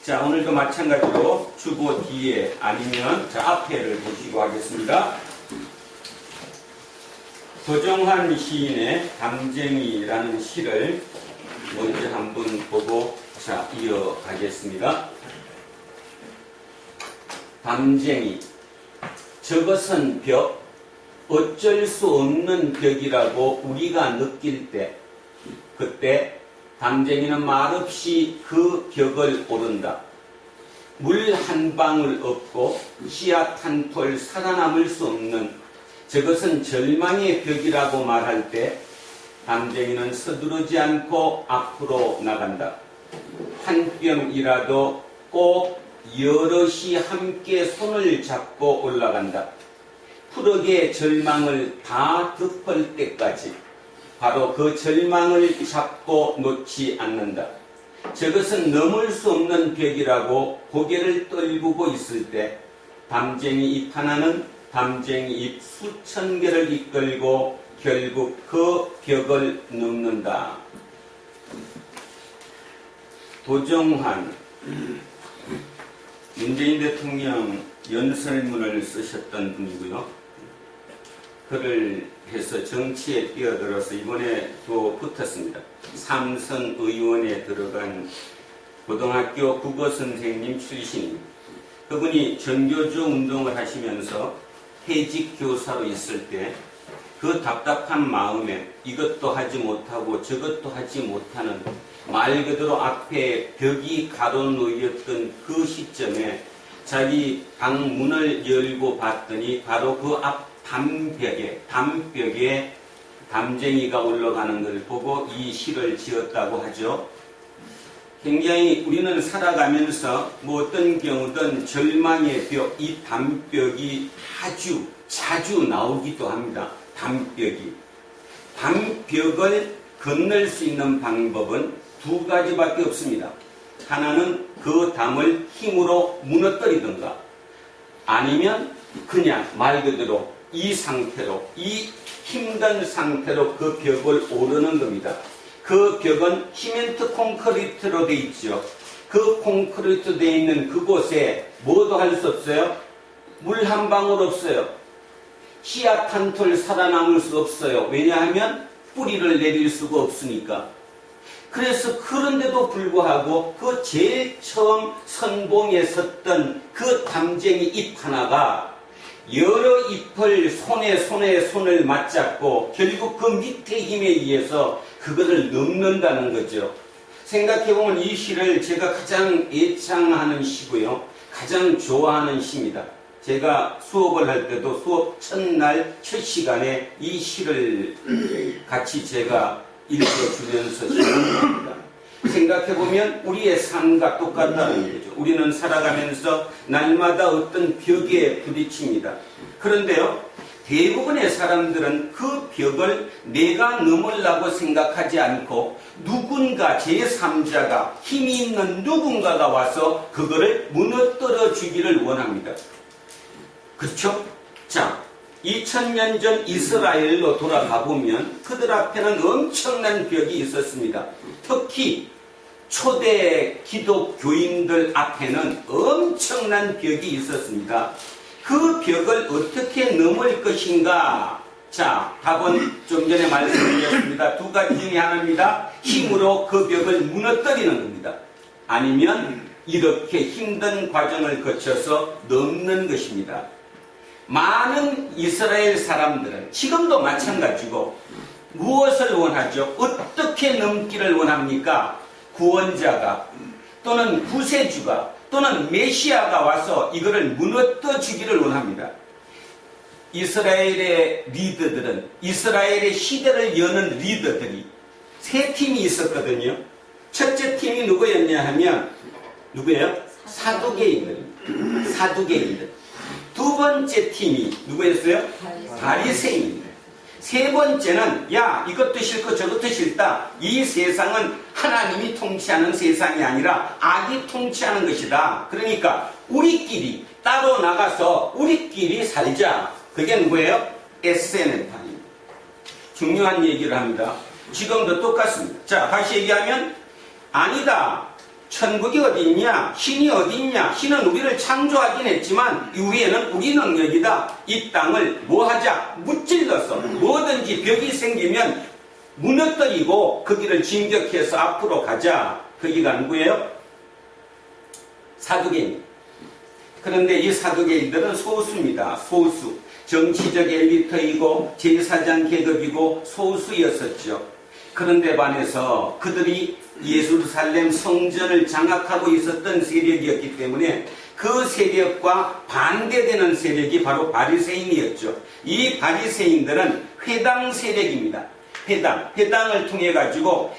자, 오늘도 마찬가지로 주보 뒤에 아니면 앞에를 보시고 하겠습니다. 도정환 시인의 담쟁이라는 시를 먼저 한번 보고 이어가겠습니다. 담쟁이. 저것은 벽, 어쩔 수 없는 벽이라고 우리가 느낄 때, 그때 담쟁이는 말없이 그 벽을 오른다. 물 한 방울 없고 씨앗 한 톨 살아남을 수 없는 저것은 절망의 벽이라고 말할 때 담쟁이는 서두르지 않고 앞으로 나간다. 한 뼘이라도 꼭 여럿이 함께 손을 잡고 올라간다. 푸르게 절망을 다 덮을 때까지 바로 그 절망을 잡고 놓지 않는다. 저것은 넘을 수 없는 벽이라고 고개를 떨구고 있을 때 담쟁이 잎 하나는 담쟁이 잎 수천 개를 이끌고 결국 그 벽을 넘는다. 도정환, 문재인 대통령 연설문을 쓰셨던 분이고요. 그를 해서 정치에 뛰어들어서 이번에 또 붙었습니다. 삼선 의원에 들어간 고등학교 국어선생님 출신입니다. 그분이 전교조 운동을 하시면서 해직 교사로 있을 때 그 답답한 마음에 이것도 하지 못하고 저것도 하지 못하는 말 그대로 앞에 벽이 가로놓였던 그 시점에 자기 방 문을 열고 봤더니 바로 그 앞 담벽에 담쟁이가 올라가는 것을 보고 이 시를 지었다고 하죠. 굉장히 우리는 살아가면서 어떤 경우든 절망의 벽, 이 담벽이 아주 자주 나오기도 합니다. 담벽을 건널 수 있는 방법은 두 가지밖에 없습니다. 하나는 그 담을 힘으로 무너뜨리든가 아니면 그냥 말 그대로 이 상태로, 이 힘든 상태로 그 벽을 오르는 겁니다. 그 벽은 시멘트 콘크리트로 되어 있죠. 그 콘크리트 되어 있는 그곳에 뭐도 할 수 없어요. 물 한 방울 없어요. 씨앗 한 톨 살아남을 수 없어요. 왜냐하면 뿌리를 내릴 수가 없으니까. 그래서 그런데도 불구하고 그 제일 처음 선봉에 섰던 그 담쟁이 잎 하나가 여러 잎을 손에 손을 맞잡고 결국 그 밑에 힘에 의해서 그것을 넘는다는 거죠. 생각해보면 이 시를 제가 가장 애창하는 시고요. 가장 좋아하는 시입니다. 제가 수업을 할 때도 수업 첫날 첫 시간에 이 시를 같이 제가 읽어주면서 시작합니다. 생각해보면 우리의 삶과 똑같다는 거죠. 우리는 살아가면서 날마다 어떤 벽에 부딪힙니다. 그런데요, 대부분의 사람들은 그 벽을 내가 넘으려고 생각하지 않고 누군가 제3자가 힘이 있는 누군가가 와서 그거를 무너뜨려 주기를 원합니다. 그렇죠? 자, 2000년 전 이스라엘로 돌아가 보면 그들 앞에는 엄청난 벽이 있었습니다. 특히 초대 기독교인들 앞에는 엄청난 벽이 있었습니다. 그 벽을 어떻게 넘을 것인가? 자, 답은 좀 전에 말씀드렸습니다. 두 가지 중에 하나입니다. 힘으로 그 벽을 무너뜨리는 겁니다. 아니면 이렇게 힘든 과정을 거쳐서 넘는 것입니다. 많은 이스라엘 사람들은 지금도 마찬가지고 무엇을 원하죠? 어떻게 넘기를 원합니까? 구원자가 또는 구세주가 또는 메시아가 와서 이거를 무너뜨려 주기를 원합니다. 이스라엘의 리더들은 이스라엘의 시대를 여는 리더들이 세 팀이 있었거든요. 첫째 팀이 누구였냐 하면 누구예요? 사두개인들. 두 번째 팀이 누구였어요? 바리새인입니다. 세 번째는 야 이것도 싫고 저것도 싫다. 이 세상은 하나님이 통치하는 세상이 아니라 악이 통치하는 것이다. 그러니까 우리끼리 따로 나가서 우리끼리 살자. 그게 누구예요? 에세네파입니다. 중요한 얘기를 합니다. 지금도 똑같습니다. 자, 다시 얘기하면 아니다. 천국이 어디 있냐? 신이 어디 있냐? 신은 우리를 창조하긴 했지만 이후에는 우리 능력이다. 이 땅을 뭐 하자? 무찔러서 뭐든지 벽이 생기면 무너뜨리고 거기를 진격해서 앞으로 가자. 거기가 누구예요? 사두개인. 그런데 이 사두개인들은 소수입니다. 소수. 정치적 엘리트이고 제사장 계급이고 소수였었죠. 그런데 반해서 그들이 예루살렘 성전을 장악하고 있었던 세력이었기 때문에 그 세력과 반대되는 세력이 바로 바리새인이었죠. 이 바리새인들은 회당 세력입니다. 회당을 통해 가지고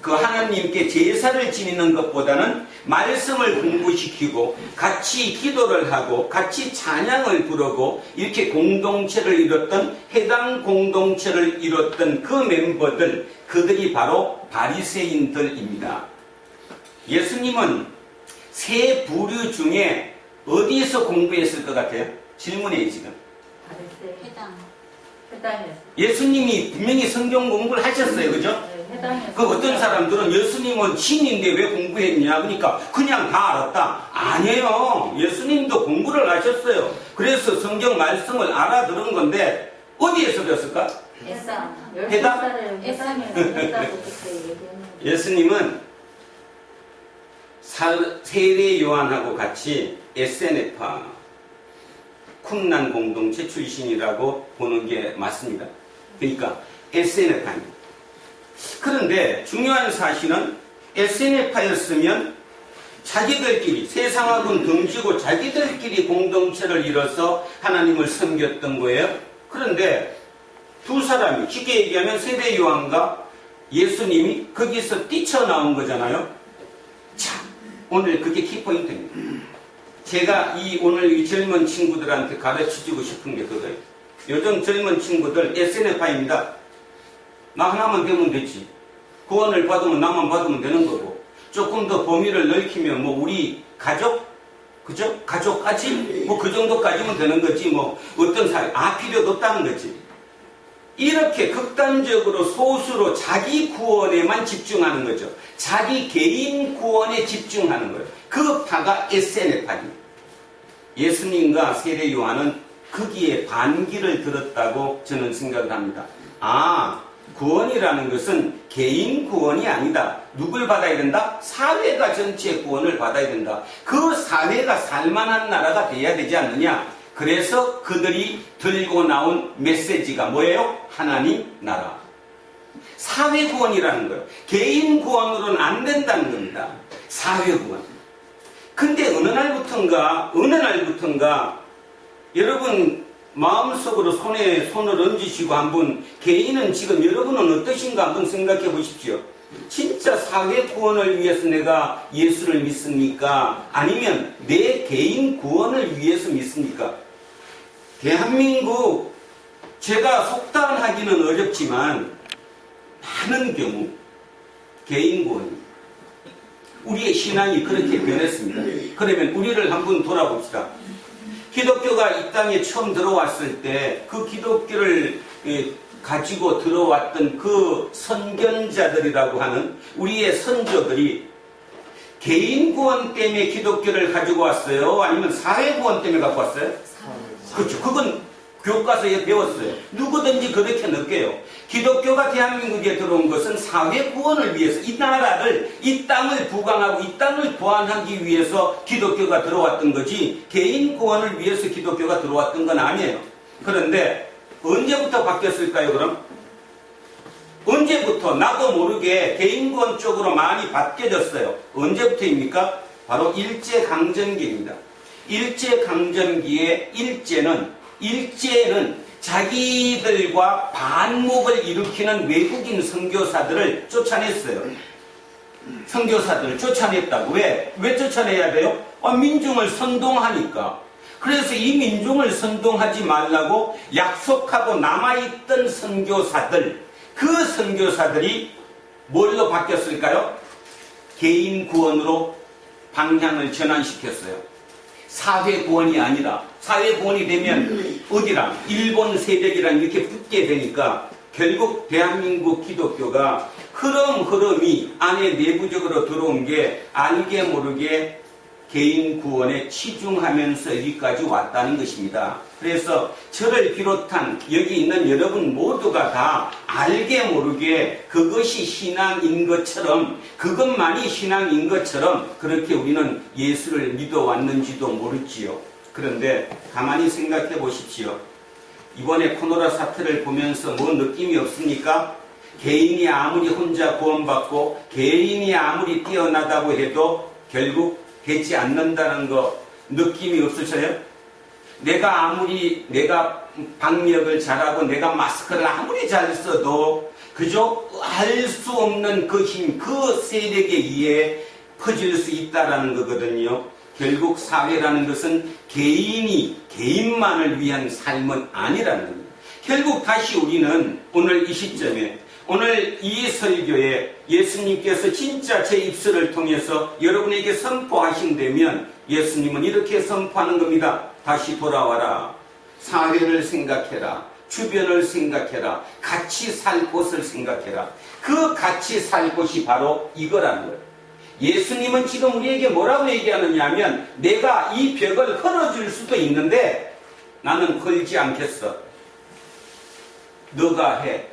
그 하나님께 제사를 지내는 것보다는 말씀을 공부시키고 같이 기도를 하고 같이 찬양을 부르고 이렇게 공동체를 이뤘던 회당 공동체를 이뤘던 그 멤버들, 그들이 바로 바리새인들입니다. 예수님은 세 부류 중에 어디에서 공부했을 것 같아요? 질문해요 지금. 예수님이 분명히 성경 공부를 하셨어요. 그죠? 그 어떤 사람들은 예수님은 신인데 왜 공부했냐? 그러니까 그냥 다 알았다. 아니에요. 예수님도 공부를 하셨어요. 그래서 성경 말씀을 알아들은 건데 어디에서 배웠을까? 회당? 예수님은 세례 요한하고 같이 SNF파 쿰난 공동체 출신이라고 보는 게 맞습니다. 그러니까 SNF파입니다. 그런데 중요한 사실은 SNF파였으면 자기들끼리 세상하고는 등지고 자기들끼리 공동체를 이뤄서 하나님을 섬겼던 거예요. 그런데 두 사람이 쉽게 얘기하면 세례 요한과 예수님이 거기서 뛰쳐나온 거잖아요. 자, 오늘 그게 키포인트입니다. 제가 오늘 이 젊은 친구들한테 가르쳐주고 싶은 게 그거예요. 요즘 젊은 친구들 SNF파입니다. 나 하나만 되면 되지. 구원을 받으면 나만 받으면 되는 거고, 조금 더 범위를 넓히면 뭐 우리 가족? 그죠? 가족까지? 뭐 그 정도까지면 되는 거지. 뭐 어떤 사람, 필요도 없다는 거지. 이렇게 극단적으로 소수로 자기 구원에만 집중하는 거죠. 자기 개인 구원에 집중하는 거예요. 그 파가 SNF파입니다. 예수님과 세례 요한은 거기에 반기를 들었다고 저는 생각을 합니다. 구원이라는 것은 개인 구원이 아니다. 누굴 받아야 된다? 사회가 전체 구원을 받아야 된다. 그 사회가 살만한 나라가 돼야 되지 않느냐? 그래서 그들이 들고 나온 메시지가 뭐예요? 하나님 나라. 사회 구원이라는 거예요. 개인 구원으로는 안 된다는 겁니다. 사회 구원. 근데 어느 날부턴가 여러분 마음속으로 손에 손을 얹으시고 한번 개인은 지금 여러분은 어떠신가 한번 생각해 보십시오. 진짜 사회 구원을 위해서 내가 예수를 믿습니까? 아니면 내 개인 구원을 위해서 믿습니까? 대한민국, 제가 속단하기는 어렵지만 많은 경우 개인 구원입니다. 우리의 신앙이 그렇게 변했습니다. 그러면 우리를 한번 돌아봅시다. 기독교가 이 땅에 처음 들어왔을 때 그 기독교를 가지고 들어왔던 그 선견자들이라고 하는 우리의 선조들이 개인 구원 때문에 기독교를 가지고 왔어요? 아니면 사회 구원 때문에 갖고 왔어요? 그렇죠. 그건 교과서에 배웠어요. 누구든지 그렇게 느껴요. 기독교가 대한민국에 들어온 것은 사회 구원을 위해서 이 나라를, 이 땅을 부강하고 이 땅을 보완하기 위해서 기독교가 들어왔던 거지 개인 구원을 위해서 기독교가 들어왔던 건 아니에요. 그런데 언제부터 바뀌었을까요, 그럼? 언제부터 나도 모르게 개인 구원 쪽으로 많이 바뀌어졌어요. 언제부터입니까? 바로 일제강점기입니다. 일제강점기의 일제는 자기들과 반목을 일으키는 외국인 선교사들을 쫓아냈어요. 선교사들을 쫓아냈다고. 왜 쫓아내야 돼요? 민중을 선동하니까. 그래서 이 민중을 선동하지 말라고 약속하고 남아있던 선교사들, 그 선교사들이 뭘로 바뀌었을까요? 개인 구원으로 방향을 전환시켰어요. 사회 구원이 아니라, 사회 구원이 되면 어디랑 일본 세력이랑 이렇게 붙게 되니까 결국 대한민국 기독교가 흐름이 안에 내부적으로 들어온 게 알게 모르게 개인 구원에 치중하면서 여기까지 왔다는 것입니다. 그래서 저를 비롯한 여기 있는 여러분 모두가 다 알게 모르게 그것이 신앙인 것처럼, 그것만이 신앙인 것처럼 그렇게 우리는 예수를 믿어왔는지도 모르지요. 그런데 가만히 생각해 보십시오. 이번에 코로나 사태를 보면서 뭐 느낌이 없습니까? 개인이 아무리 혼자 구원받고 개인이 아무리 뛰어나다고 해도 결국 되지 않는다는 거 느낌이 없으셔요? 내가 방역을 잘하고 내가 마스크를 아무리 잘 써도 그저 알 수 없는 그 힘, 그 세력에 의해 퍼질 수 있다라는 거거든요. 결국 사회라는 것은 개인만을 위한 삶은 아니라는 겁니다. 결국 다시 우리는 오늘 이 시점에, 오늘 이 설교에 예수님께서 진짜 제 입술을 통해서 여러분에게 선포하신다면 예수님은 이렇게 선포하는 겁니다. 다시 돌아와라. 사회를 생각해라. 주변을 생각해라. 같이 살 곳을 생각해라. 그 같이 살 곳이 바로 이거라는 거예요. 예수님은 지금 우리에게 뭐라고 얘기하느냐 하면 내가 이 벽을 헐어줄 수도 있는데 나는 걸지 않겠어. 너가 해.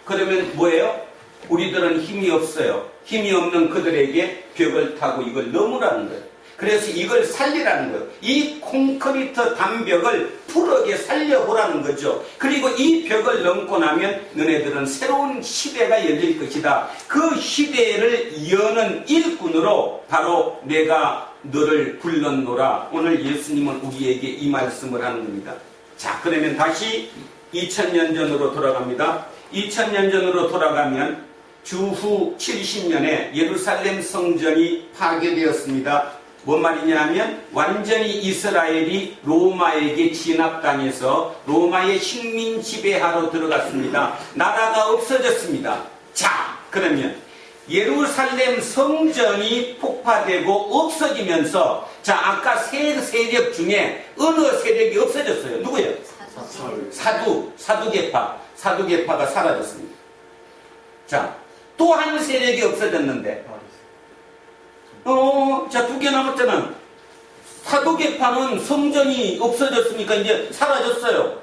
그러면 뭐예요? 우리들은 힘이 없어요. 힘이 없는 그들에게 벽을 타고 이걸 넘으라는 거예요. 그래서 이걸 살리라는 거예요. 이 콘크리트 담벽을 푸르게 살려보라는 거죠. 그리고 이 벽을 넘고 나면 너네들은 새로운 시대가 열릴 것이다. 그 시대를 여는 일꾼으로 바로 내가 너를 불렀노라. 오늘 예수님은 우리에게 이 말씀을 하는 겁니다. 자, 그러면 다시 2000년 전으로 돌아갑니다. 2000년 전으로 돌아가면 주후 70년에 예루살렘 성전이 파괴되었습니다. 뭔 말이냐 하면 완전히 이스라엘이 로마에게 진압당해서 로마의 식민 지배하로 들어갔습니다. 나라가 없어졌습니다. 자, 그러면 예루살렘 성전이 폭파되고 없어지면서 자, 아까 세 세력 중에 어느 세력이 없어졌어요? 누구예요? 사두개파. 사두개파가 사라졌습니다. 자, 또 한 세력이 없어졌는데 자, 2개 남았잖아. 사도계파는 성전이 없어졌으니까 이제 사라졌어요.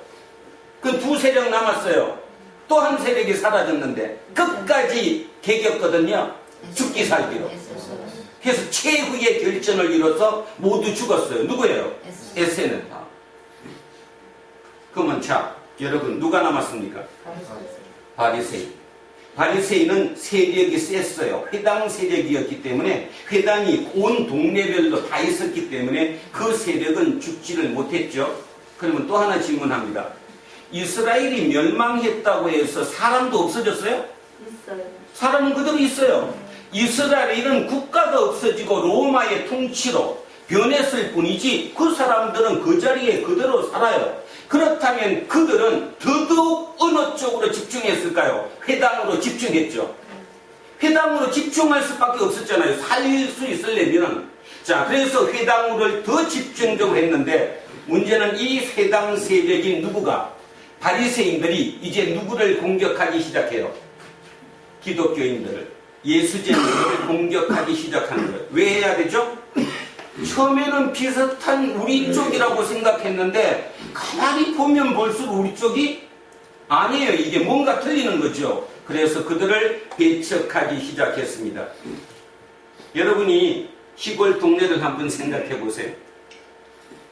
그 2 세력 남았어요. 또 한 세력이 사라졌는데 끝까지 개겼거든요. 죽기 살기로. 그래서 최후의 결전을 이뤄서 모두 죽었어요. 누구예요? 에세네파. 그러면 자, 여러분 누가 남았습니까? 바리새인. 바리새인은 세력이 셌어요. 회당 세력이었기 때문에 회당이 온 동네별로 다 있었기 때문에 그 세력은 죽지를 못했죠. 그러면 또 하나 질문합니다. 이스라엘이 멸망했다고 해서 사람도 없어졌어요? 있어요. 사람은 그대로 있어요. 이스라엘은 국가가 없어지고 로마의 통치로 변했을 뿐이지 그 사람들은 그 자리에 그대로 살아요. 그렇다면 그들은 더더욱 어느 쪽으로 집중했을까요? 회당으로 집중했죠. 회당으로 집중할 수밖에 없었잖아요. 살 수 있으려면. 자, 그래서 회당으로 더 집중적으로 했는데 문제는 이 회당 세력인 누구가? 바리새인들이 이제 누구를 공격하기 시작해요? 기독교인들을. 예수쟁이들을 공격하기 시작하는 거예요. 왜 해야 되죠? 처음에는 비슷한 우리 쪽이라고 생각했는데 가만히 보면 볼수록 우리 쪽이 아니에요. 이게 뭔가 틀리는 거죠. 그래서 그들을 배척하기 시작했습니다. 여러분이 시골 동네를 한번 생각해 보세요.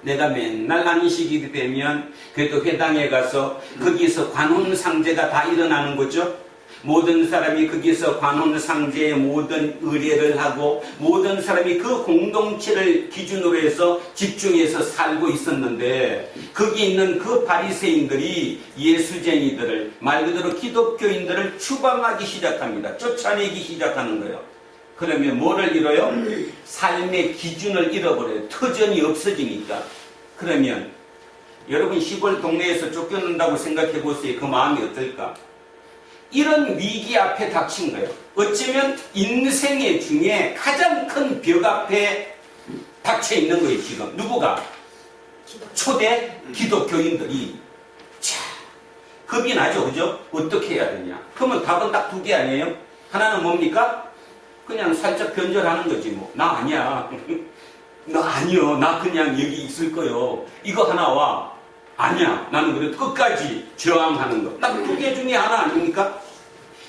내가 맨날 안식일이 되면 그래도 회당에 가서 거기서 관혼상제가 다 일어나는 거죠. 모든 사람이 거기서 관혼상제의 모든 의례를 하고 모든 사람이 그 공동체를 기준으로 해서 집중해서 살고 있었는데 거기 있는 그 바리새인들이 예수쟁이들을 말 그대로 기독교인들을 추방하기 시작합니다. 쫓아내기 시작하는 거예요. 그러면 뭐를 잃어요? 삶의 기준을 잃어버려요. 터전이 없어지니까. 그러면 여러분 시골 동네에서 쫓겨난다고 생각해 보세요. 그 마음이 어떨까? 이런 위기 앞에 닥친 거예요. 어쩌면 인생의 중에 가장 큰 벽 앞에 닥쳐 있는 거예요, 지금. 누구가? 초대 기독교인들이. 자, 겁이 나죠, 그죠? 어떻게 해야 되냐? 그러면 답은 딱 두 개 아니에요? 하나는 뭡니까? 그냥 살짝 변절하는 거지, 뭐. 나 아니야. 나 아니요. 나 그냥 여기 있을 거요. 이거 하나와, 아니야. 나는 그래도 끝까지 저항하는 거. 딱 두 개 중에 하나 아닙니까?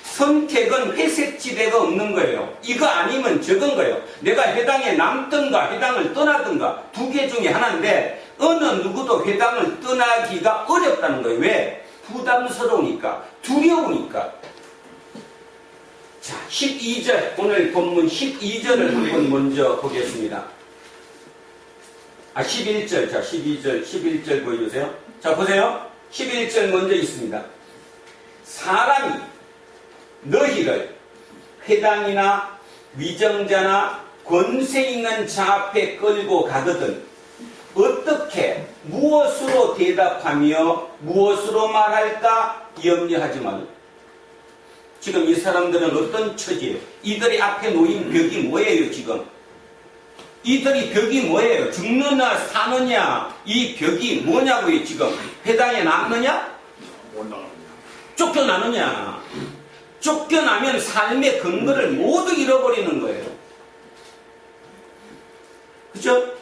선택은 회색지대가 없는 거예요. 이거 아니면 적은 거예요. 내가 회당에 남든가 회당을 떠나든가 두 개 중에 하나인데 어느 누구도 회당을 떠나기가 어렵다는 거예요. 왜? 부담스러우니까, 두려우니까. 자, 12절, 오늘 본문 12절을 한번 먼저 보겠습니다. 11절, 자, 11절 보여주세요. 자, 보세요. 11절 먼저 있습니다. 사람이 너희를 회당이나 위정자나 권세 있는 자 앞에 끌고 가거든 어떻게 무엇으로 대답하며 무엇으로 말할까 염려하지 마라. 지금 이 사람들은 어떤 처지예요? 이들이 앞에 놓인 벽이 뭐예요 지금? 이들이 벽이 뭐예요? 죽느냐 사느냐 이 벽이 뭐냐고요 지금? 회당에 남느냐? 쫓겨나느냐? 쫓겨나면 삶의 근거를 모두 잃어버리는 거예요. 그죠?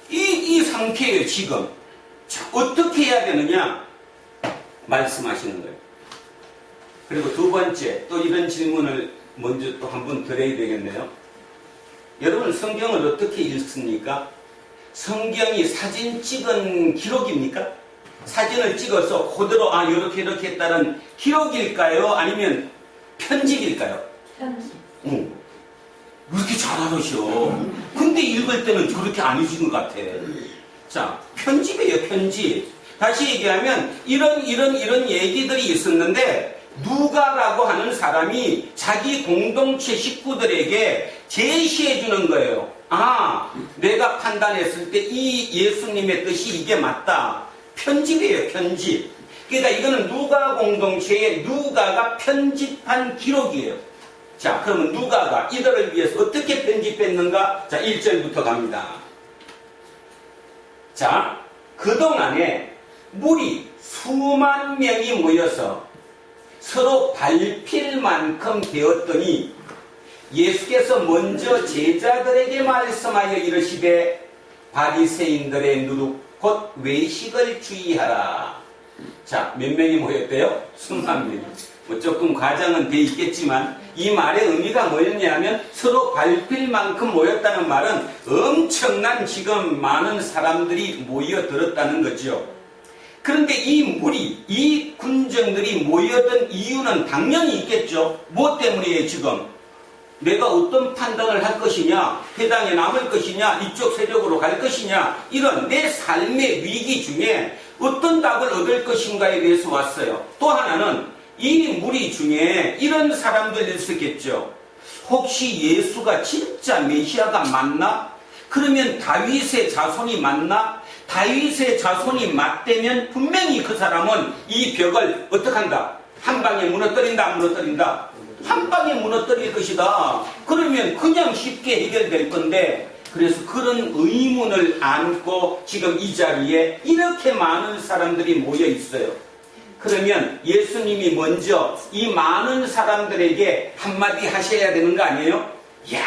이 상태예요, 지금. 자, 어떻게 해야 되느냐? 말씀하시는 거예요. 그리고 두 번째, 또 이런 질문을 먼저 또 한번 드려야 되겠네요. 여러분, 성경을 어떻게 읽습니까? 성경이 사진 찍은 기록입니까? 사진을 찍어서 그대로, 이렇게 했다는 기록일까요? 아니면 편집일까요? 편집. 왜 이렇게 잘 알으셔? 근데 읽을 때는 그렇게 안 읽은 것 같아. 자, 편집이에요, 편집. 다시 얘기하면, 이런 얘기들이 있었는데, 누가라고 하는 사람이 자기 공동체 식구들에게 제시해 주는 거예요. 내가 판단했을 때 이 예수님의 뜻이 이게 맞다. 편집이에요, 편집. 그러니까 이거는 누가 공동체에 누가가 편집한 기록이에요. 자, 그러면 누가가 이들을 위해서 어떻게 편집했는가? 자, 1절부터 갑니다. 자, 그동안에 무리 수만 명이 모여서 서로 밟힐 만큼 되었더니 예수께서 먼저 제자들에게 말씀하여 이르시되 바리새인들의 누룩 곧 외식을 주의하라. 자, 몇 명이 모였대요? 수만 명이. 뭐 조금 과장은 돼 있겠지만 이 말의 의미가 뭐였냐면 서로 밟힐 만큼 모였다는 말은 엄청난 지금 많은 사람들이 모여들었다는 거죠. 그런데 이 무리, 이 군정들이 모여든 이유는 당연히 있겠죠. 뭐 때문이에요 지금? 내가 어떤 판단을 할 것이냐, 회당에 남을 것이냐, 이쪽 세력으로 갈 것이냐, 이런 내 삶의 위기 중에 어떤 답을 얻을 것인가에 대해서 왔어요. 또 하나는 이 무리 중에 이런 사람들이 있었겠죠. 혹시 예수가 진짜 메시아가 맞나? 그러면 다윗의 자손이 맞나? 다윗의 자손이 맞다면 분명히 그 사람은 이 벽을 어떡한다? 한 방에 무너뜨린다, 안 무너뜨린다? 한 방에 무너뜨릴 것이다. 그러면 그냥 쉽게 해결될 건데, 그래서 그런 의문을 안고 지금 이 자리에 이렇게 많은 사람들이 모여 있어요. 그러면 예수님이 먼저 이 많은 사람들에게 한마디 하셔야 되는 거 아니에요? 야,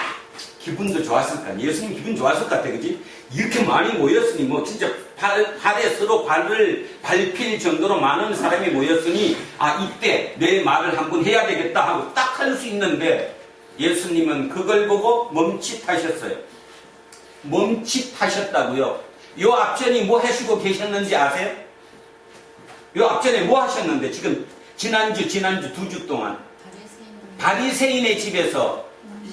기분도 좋았을 것 같아. 예수님 기분 좋았을 것 같아, 그지? 이렇게 많이 모였으니 뭐 진짜 발에 서로 발을 밟힐 정도로 많은 사람이 모였으니 이때 내 말을 한번 해야 되겠다 하고 딱 할 수 있는데 예수님은 그걸 보고 멈칫하셨어요. 멈칫하셨다고요. 요 앞전이 뭐 하시고 계셨는지 아세요? 요 앞전에 뭐 하셨는데 지금 지난주 2주 동안 바리새인의 집에서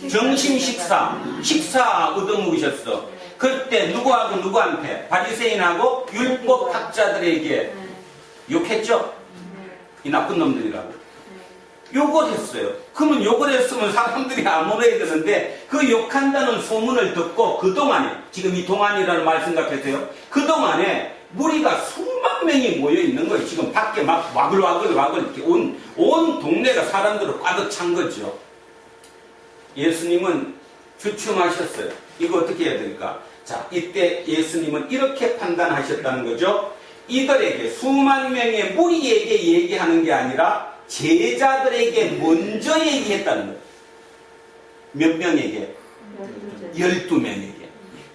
점심 식사 얻어먹으셨어. 그때 누구한테? 바리새인하고 율법학자들에게 욕했죠? 이 나쁜 놈들이라고. 욕을 했어요. 그러면 욕을 했으면 사람들이 안 물어야 되는데 그 욕한다는 소문을 듣고 그동안에, 지금 이 동안이라는 말 생각하세요. 그동안에 무리가 수만 명이 모여 있는 거예요. 지금 밖에 막 와글와글 이렇게 온 동네가 사람들로 꽉 찬 거죠. 예수님은 주춤하셨어요. 이거 어떻게 해야 될까? 자, 이때 예수님은 이렇게 판단하셨다는 거죠. 이들에게 수만 명의 무리에게 얘기하는 게 아니라 제자들에게 먼저 얘기했다는 거예요. 몇 명에게? 12명에게.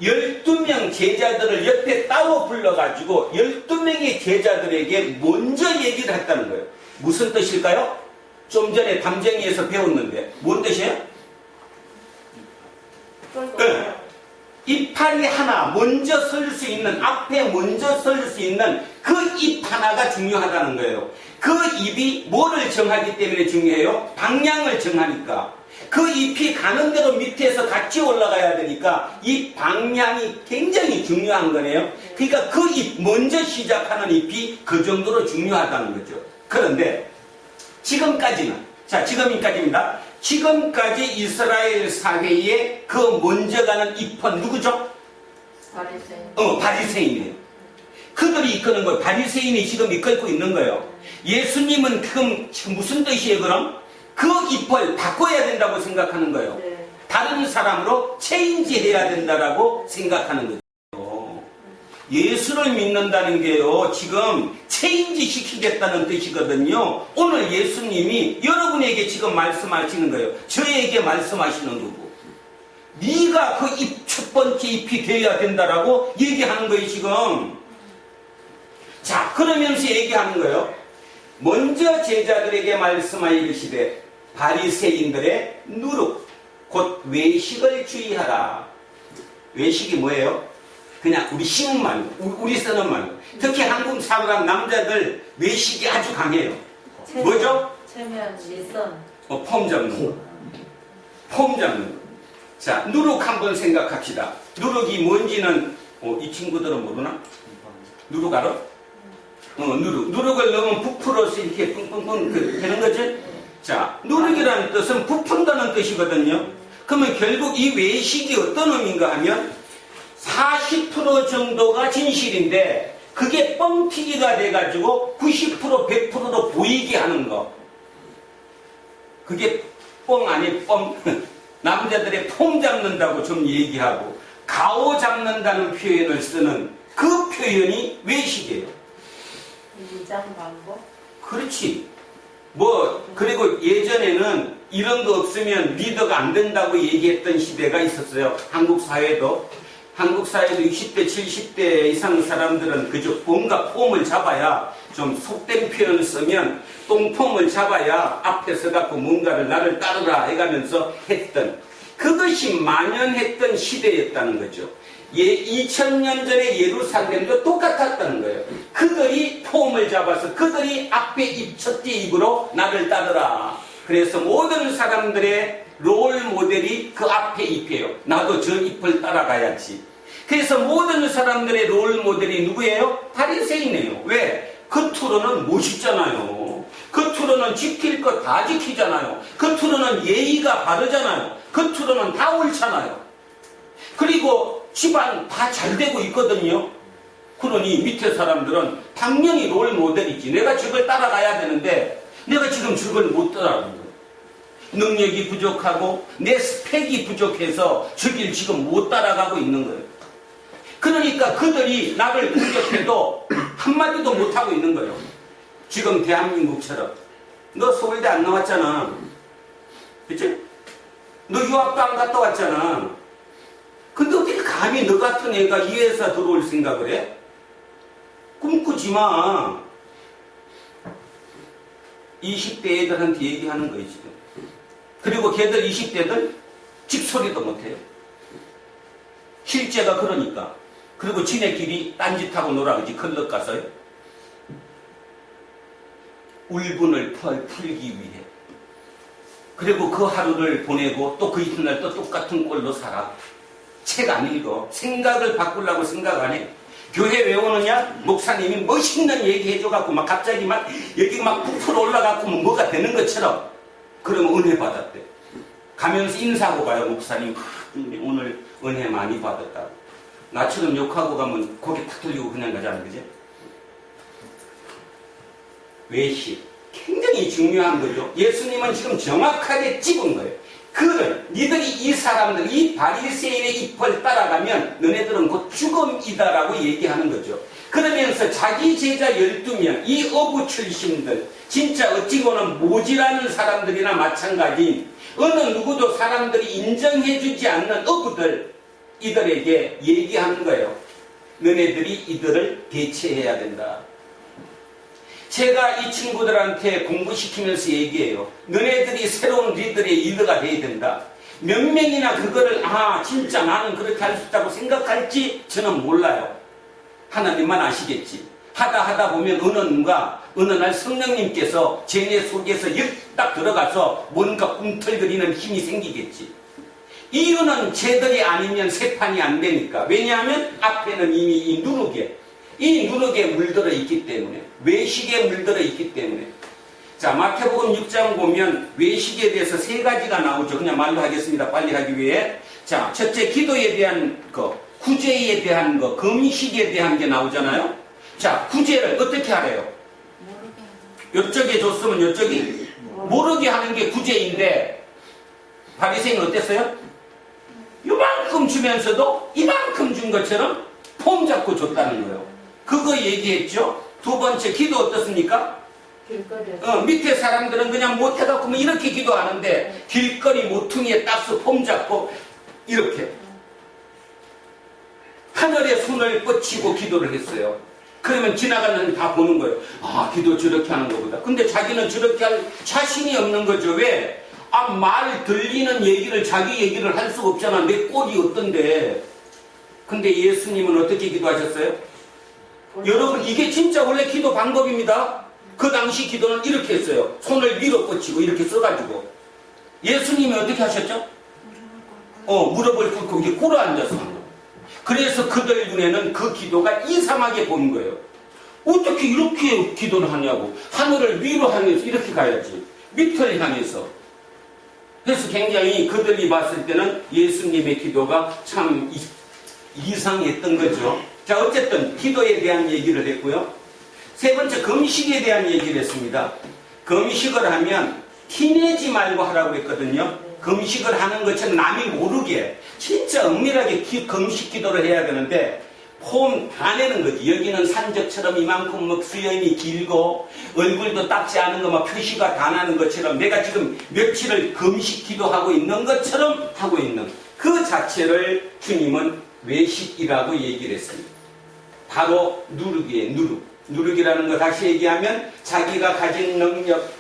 12명 제자들을 옆에 따로 불러가지고 12명의 제자들에게 먼저 얘기를 했다는 거예요. 무슨 뜻일까요? 좀 전에 담쟁이에서 배웠는데 뭔 뜻이에요? 네. ip팔이 하나 먼저 설 수 있는, 앞에 먼저 설 수 있는 그 ip 하나가 중요하다는 거예요. 그 ip이 뭐를 정하기 때문에 중요해요? 방향을 정하니까. 그 ip이 가는 대로 밑에서 같이 올라가야 되니까 이 방향이 굉장히 중요한 거네요. 그러니까 그 ip, 먼저 시작하는 ip이 그 정도로 중요하다는 거죠. 그런데 지금까지는, 자, 지금까지입니다. 지금까지 이스라엘 사회에 그 먼저 가는 ip은 누구죠? 바리새인. 바리새인이에요. 그들이 이끄는 거예요. 바리새인이 지금 이끌고 있는 거예요. 예수님은 그럼 무슨 뜻이에요, 그럼? 그 ip을 바꿔야 된다고 생각하는 거예요. 네. 다른 사람으로 체인지해야 된다라고 생각하는 거죠. 예수를 믿는다는 게요, 지금 체인지 시키겠다는 뜻이거든요. 오늘 예수님이 여러분에게 지금 말씀하시는 거예요. 저에게 말씀하시는 거고. 네가 그 ip, 첫 번째 ip이 되어야 된다라고 얘기하는 거예요, 지금. 자, 그러면서 얘기하는 거예요. 먼저 제자들에게 말씀하여 이르시되 바리새인들의 누룩, 곧 외식을 주의하라. 외식이 뭐예요? 그냥 우리 식은 말고, 우리 쓰는 말고. 특히 한국 사람 남자들 외식이 아주 강해요. 뭐죠? 체면, 일선. 폼 잡는 거. 폼 잡는 거. 자, 누룩 한번 생각합시다. 누룩이 뭔지는 이 친구들은 모르나? 누룩 알아? 누룩. 누룩을 넣으면 부풀어서 이렇게 뿡뿡뿡 되는 거지? 자, 누룩이라는 뜻은 부푼다는 뜻이거든요. 그러면 결국 이 외식이 어떤 의미인가 하면 40% 정도가 진실인데 그게 뻥튀기가 돼가지고 90% 100%로 보이게 하는 거. 그게 뻥 아니 뻥. 남자들의 폼 잡는다고 좀 얘기하고 가오 잡는다는 표현을 쓰는 그 표현이 외식이에요. 위장 방법? 그렇지. 그리고 예전에는 이런 거 없으면 리더가 안 된다고 얘기했던 시대가 있었어요. 한국 사회도 60대, 70대 이상 사람들은 그저 뭔가 폼을 잡아야, 좀 속된 표현을 쓰면 똥폼을 잡아야 앞에 서갖고 뭔가를 나를 따르라 해가면서 했던, 그것이 만연했던 시대였다는 거죠. 2000년 전에 예루살렘도 똑같았다는 거예요. 그들이 폼을 잡아서 그들이 앞에 입, 첫째 입으로 나를 따르라. 그래서 모든 사람들의 롤 모델이 그 앞에 잎이에요. 나도 저 잎을 따라가야지. 그래서 모든 사람들의 롤 모델이 누구예요? 바리새인이에요. 왜? 겉으로는 멋있잖아요. 겉으로는 지킬 것 다 지키잖아요. 겉으로는 예의가 바르잖아요. 겉으로는 다 옳잖아요. 그리고 집안 다 잘 되고 있거든요. 그러니 밑에 사람들은 당연히 롤 모델이지. 내가 저걸 따라가야 되는데 내가 지금 저걸 못 따라가는 거예요. 능력이 부족하고 내 스펙이 부족해서 저길 지금 못 따라가고 있는 거예요. 그러니까 그들이 나를 공격해도 한마디도 못하고 있는 거예요. 지금 대한민국처럼. 너 서울대 안 나왔잖아. 그치? 너 유학도 안 갔다 왔잖아. 근데 어떻게 감히 너 같은 애가 이 회사 들어올 생각을 해? 꿈꾸지 마. 20대 애들한테 얘기하는 거예요, 지금. 그리고 걔들 20대들 집소리도 못해요. 실제가 그러니까. 그리고 지네끼리 딴짓하고 놀아가지, 클럽 가서요. 울분을 풀기 위해. 그리고 그 하루를 보내고 또 그 이튿날 또 똑같은 꼴로 살아. 책 안 읽어. 생각을 바꾸려고 생각 안 해. 교회 왜 오느냐? 목사님이 멋있는 얘기 해줘갖고 막 갑자기 막 여기 막 부풀어 올라갖고 뭐가 되는 것처럼. 그러면 은혜 받았대. 가면서 인사하고 가요, 목사님. 오늘 은혜 많이 받았다고. 나처럼 욕하고 가면 고개 탁 돌리고 그냥 가잖아, 그지? 외식. 굉장히 중요한 거죠. 예수님은 지금 정확하게 찝은 거예요. 니들이 이 사람들, 이 바리새인의 잎을 따라가면 너네들은 곧 죽음이다라고 얘기하는 거죠. 그러면서 자기 제자 12명, 이 어부 출신들, 진짜 어찌 보면 모지라는 사람들이나 마찬가지인 어느 누구도 사람들이 인정해주지 않는 어부들, 이들에게 얘기하는 거예요. 너네들이 이들을 대체해야 된다. 제가 이 친구들한테 공부시키면서 얘기해요. 너네들이 새로운 리더의 리더가 돼야 된다. 몇 명이나 그거를 진짜 나는 그렇게 할 수 있다고 생각할지 저는 몰라요. 하나님만 아시겠지. 하다 보면 어느 날 성령님께서 쟤네 속에서 딱 들어가서 뭔가 꿈틀거리는 힘이 생기겠지. 이유는 쟤들이 아니면 세 판이 안 되니까. 왜냐하면 앞에는 이미 이 누룩에 물들어 있기 때문에, 외식에 물들어 있기 때문에. 자, 마태복음 6장 보면 외식에 대해서 세 가지가 나오죠. 그냥 말로 하겠습니다. 빨리 하기 위해. 자, 첫째, 기도에 대한 거, 구제에 대한 거, 금식에 대한 게 나오잖아요. 자, 구제를 어떻게 하래요? 이쪽에 줬으면 이쪽이 모르게 하는 게 구제인데, 바리새인은 어땠어요? 이만큼 주면서도 이만큼 준 것처럼 폼 잡고 줬다는 거예요. 그거 얘기했죠. 두 번째, 기도 어떻습니까? 길거리. 밑에 사람들은 그냥 못해갖고 뭐 이렇게 기도하는데 길거리 모퉁이에 딱서 폼 잡고 이렇게 하늘에 손을 뻗치고 기도를 했어요. 그러면 지나가는 사람이 다 보는 거예요. 기도 저렇게 하는 것보다. 근데 자기는 저렇게 할 자신이 없는 거죠. 왜? 말 들리는 얘기를 자기 얘기를 할 수가 없잖아. 내 꼴이 어떤데. 근데 예수님은 어떻게 기도하셨어요? 여러분, 이게 진짜 원래 기도 방법입니다. 그 당시 기도는 이렇게 했어요. 손을 위로 뻗치고 이렇게 써가지고. 예수님이 어떻게 하셨죠? 무릎을 꿇고 이렇게 꿇어 앉았어. 그래서 그들 눈에는 그 기도가 이상하게 보는 거예요. 어떻게 이렇게 기도를 하냐고. 하늘을 위로 향해서 이렇게 가야지. 밑을 향해서. 그래서 굉장히 그들이 봤을 때는 예수님의 기도가 참 이상했던 거죠. 자, 어쨌든 기도에 대한 얘기를 했고요. 세 번째, 금식에 대한 얘기를 했습니다. 금식을 하면 티내지 말고 하라고 했거든요. 금식을 하는 것처럼 남이 모르게 진짜 은밀하게 금식 기도를 해야 되는데 폼 다 내는 거지. 여기는 산적처럼 이만큼 막 수염이 길고 얼굴도 닦지 않은 거 막 표시가 다 나는 것처럼 내가 지금 며칠을 금식 기도하고 있는 것처럼 하고 있는 그 자체를 주님은 외식이라고 얘기를 했습니다. 바로 누룩이에요. 누룩이라는 거 다시 얘기하면 자기가 가진 능력,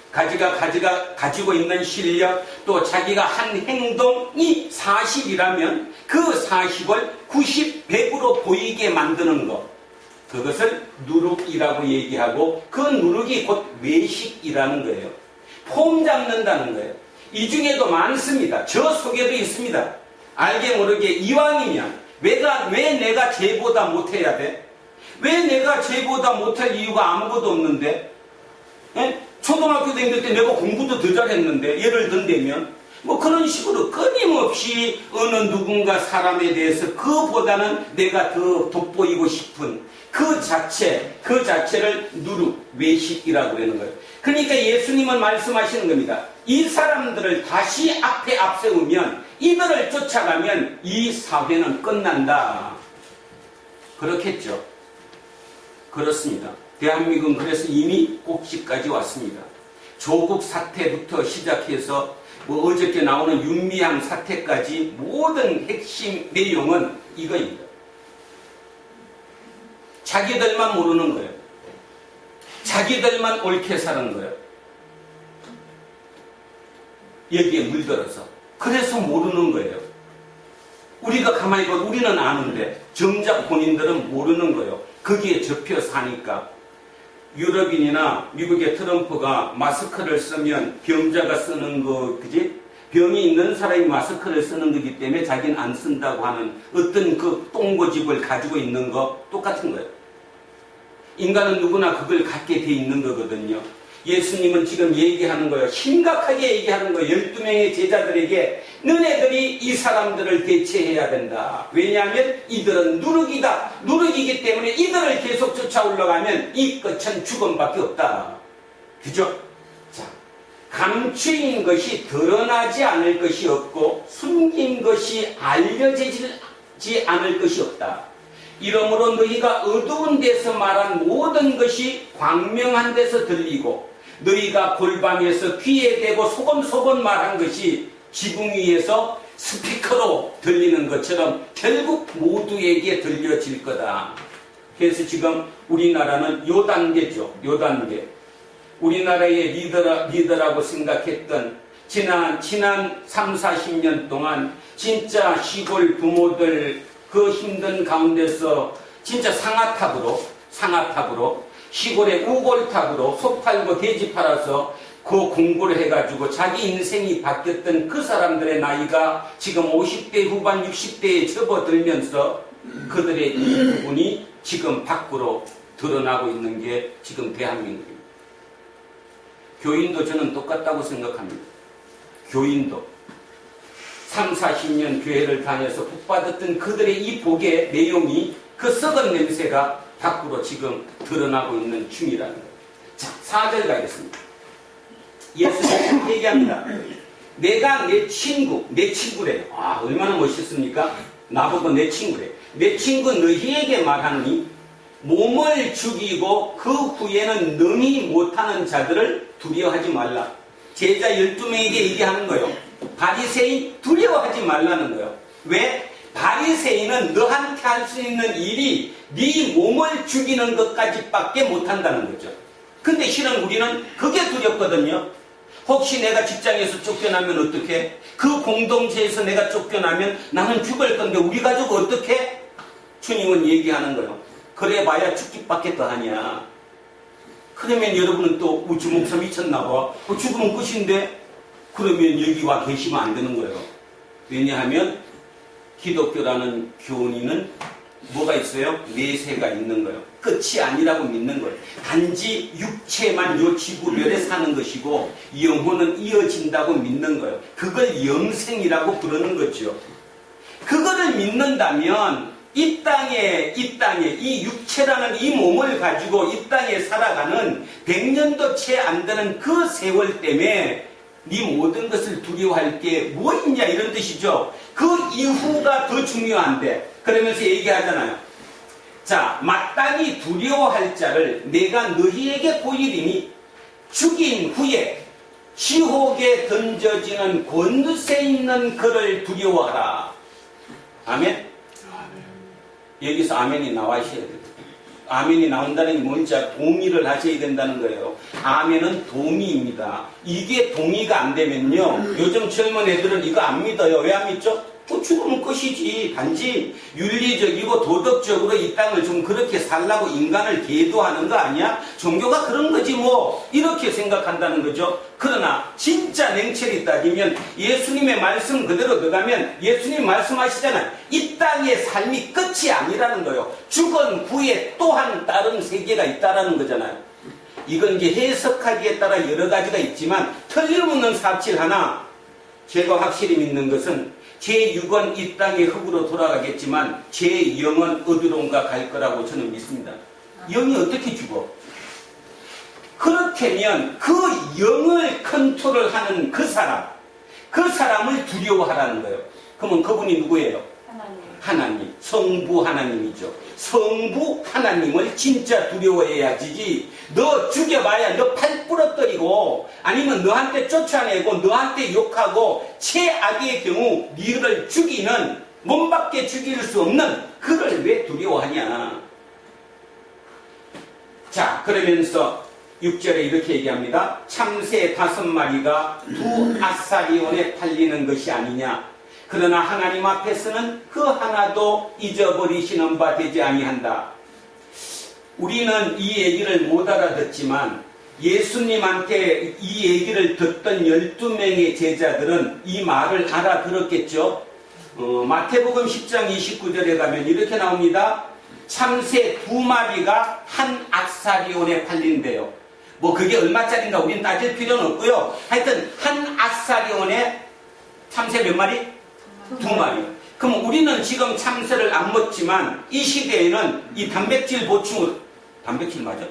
가지고 있는 실력, 또 자기가 한 행동이 40이라면 그 40을 90, 100으로 보이게 만드는 것. 그것을 누룩이라고 얘기하고 그 누룩이 곧 외식이라는 거예요. 폼 잡는다는 거예요. 이 중에도 많습니다. 저 속에도 있습니다. 알게 모르게 이왕이면 왜 내가 쟤보다 못해야 돼? 왜 내가 쟤보다 못할 이유가 아무것도 없는데? 초등학교 다닐 때 내가 공부도 더 잘했는데 예를 든다면 뭐 그런 식으로 끊임없이 어느 누군가 사람에 대해서 그보다는 내가 더 돋보이고 싶은 그 자체를 누룩, 외식이라고 그러는 거예요. 그러니까 예수님은 말씀하시는 겁니다. 이 사람들을 다시 앞에 앞세우면 이들을 쫓아가면 이 사회는 끝난다. 그렇겠죠. 그렇습니다. 대한민국은 그래서 이미 꼭지까지 왔습니다. 조국 사태부터 시작해서 뭐 어저께 나오는 윤미향 사태까지 모든 핵심 내용은 이거입니다. 자기들만 모르는 거예요. 자기들만 옳게 사는 거예요. 여기에 물들어서. 그래서 모르는 거예요. 우리가 가만히 보면 우리는 아는데 정작 본인들은 모르는 거예요. 거기에 접혀 사니까. 유럽인이나 미국의 트럼프가 마스크를 쓰면 병자가 쓰는 거, 그지? 병이 있는 사람이 마스크를 쓰는 거기 때문에 자기는 안 쓴다고 하는 어떤 그 똥고집을 가지고 있는 거 똑같은 거예요. 인간은 누구나 그걸 갖게 돼 있는 거거든요. 예수님은 지금 얘기하는 거예요. 심각하게 얘기하는 거예요. 12명의 제자들에게 너네들이 이 사람들을 대체해야 된다. 왜냐하면 이들은 누룩이다. 누룩이기 때문에 이들을 계속 쫓아 올라가면 이 끝은 죽음밖에 없다. 그죠? 자, 감추인 것이 드러나지 않을 것이 없고 숨긴 것이 알려지지 않을 것이 없다. 이러므로 너희가 어두운 데서 말한 모든 것이 광명한 데서 들리고 너희가 골방에서 귀에 대고 소곤소곤 말한 것이 지붕 위에서 스피커로 들리는 것처럼 결국 모두에게 들려질 거다. 그래서 지금 우리나라는 요 단계죠. 요 단계. 우리나라의 리더라고 생각했던 지난 3, 40년 동안 진짜 시골 부모들 그 힘든 가운데서 진짜 상아탑으로 시골의 우골탑으로 소 팔고 돼지 팔아서 그 공부를 해가지고 자기 인생이 바뀌었던 그 사람들의 나이가 지금 50대 후반 60대에 접어들면서 그들의 이 부분이 지금 밖으로 드러나고 있는 게 지금 대한민국입니다. 교인도 저는 똑같다고 생각합니다. 교인도 3, 40년 교회를 다녀서 복받았던 그들의 이 복의 내용이 그 썩은 냄새가 밖으로 지금 드러나고 있는 중이라는 거예요. 자, 4절 가겠습니다. 예수님은 얘기합니다. 내가 내 친구래. 아, 얼마나 멋있습니까? 나보고 내 친구래. 내 친구 너희에게 말하노니 몸을 죽이고 그 후에는 능히 못하는 자들을 두려워하지 말라. 제자 12명에게 얘기하는 거예요. 바리새인 두려워하지 말라는 거예요. 왜? 바리새인은 너한테 할 수 있는 일이 네 몸을 죽이는 것까지밖에 못한다는 거죠. 근데 실은 우리는 그게 두렵거든요. 혹시 내가 직장에서 쫓겨나면 어떡해? 그 공동체에서 내가 쫓겨나면 나는 죽을 건데 우리 가족 어떡해? 주님은 얘기하는 거예요. 그래봐야 죽기밖에 더 하냐. 그러면 여러분은 또 우리 목사 미쳤나 봐. 죽으면 끝인데? 그러면 여기 와 계시면 안 되는 거예요. 왜냐하면 기독교라는 교리는 뭐가 있어요? 내세가 있는 거예요. 끝이 아니라고 믿는 거예요. 단지 육체만 요 지구별에 사는 것이고 영혼은 이어진다고 믿는 거예요. 그걸 영생이라고 부르는 거죠. 그거를 믿는다면 이 땅에 이 육체라는 이 몸을 가지고 이 땅에 살아가는 100년도 채 안 되는 그 세월 때문에 네 모든 것을 두려워할 게 뭐 있냐 이런 뜻이죠. 그 이후가 더 중요한데 그러면서 얘기하잖아요. 자, 마땅히 두려워할 자를 내가 너희에게 보이리니 죽인 후에 지옥에 던져지는 권세 있는 그를 두려워하라. 아멘? 여기서 아멘이 나와셔야 돼요. 아멘이 나온다는 게 뭔지 동의를 하셔야 된다는 거예요. 아멘은 동의입니다. 이게 동의가 안 되면요. 요즘 젊은 애들은 이거 안 믿어요. 왜 안 믿죠? 죽으면 끝이지. 단지 윤리적이고 도덕적으로 이 땅을 좀 그렇게 살라고 인간을 계도하는 거 아니야? 종교가 그런 거지 뭐. 이렇게 생각한다는 거죠. 그러나 진짜 냉철히 따지면 예수님의 말씀 그대로 들어가면 예수님 말씀하시잖아요. 이 땅의 삶이 끝이 아니라는 거예요. 죽은 후에 또한 다른 세계가 있다라는 거잖아요. 이건 이제 해석하기에 따라 여러 가지가 있지만 틀림없는 사실 하나 제가 확실히 믿는 것은 제 육은 이 땅의 흙으로 돌아가겠지만 제 영은 어디론가 갈 거라고 저는 믿습니다. 영이 어떻게 죽어? 그렇다면 그 영을 컨트롤하는 그 사람을 두려워하라는 거예요. 그러면 그분이 누구예요? 하나님. 성부 하나님이죠. 성부 하나님을 진짜 두려워해야지. 너 죽여봐야 너 팔 부러뜨리고 아니면 너한테 쫓아내고 너한테 욕하고 최악의 경우 너를 죽이는 몸밖에 죽일 수 없는 그를 왜 두려워하냐. 자, 그러면서 6절에 이렇게 얘기합니다. 참새 5마리가 2아사리온에 팔리는 것이 아니냐. 그러나 하나님 앞에서는 그 하나도 잊어버리시는 바 되지 아니한다. 우리는 이 얘기를 못 알아듣지만 예수님한테 이 얘기를 듣던 12명의 제자들은 이 말을 알아들었겠죠. 마태복음 10장 29절에 가면 이렇게 나옵니다. 참새 2마리가 한 악사리온에 팔린대요. 뭐 그게 얼마짜리인가 우리는 따질 필요는 없고요. 하여튼 한 악사리온에 참새 몇 마리? 2마리. 그럼 우리는 지금 참새를 안 먹지만 이 시대에는 이 단백질 보충을 단백질 맞아?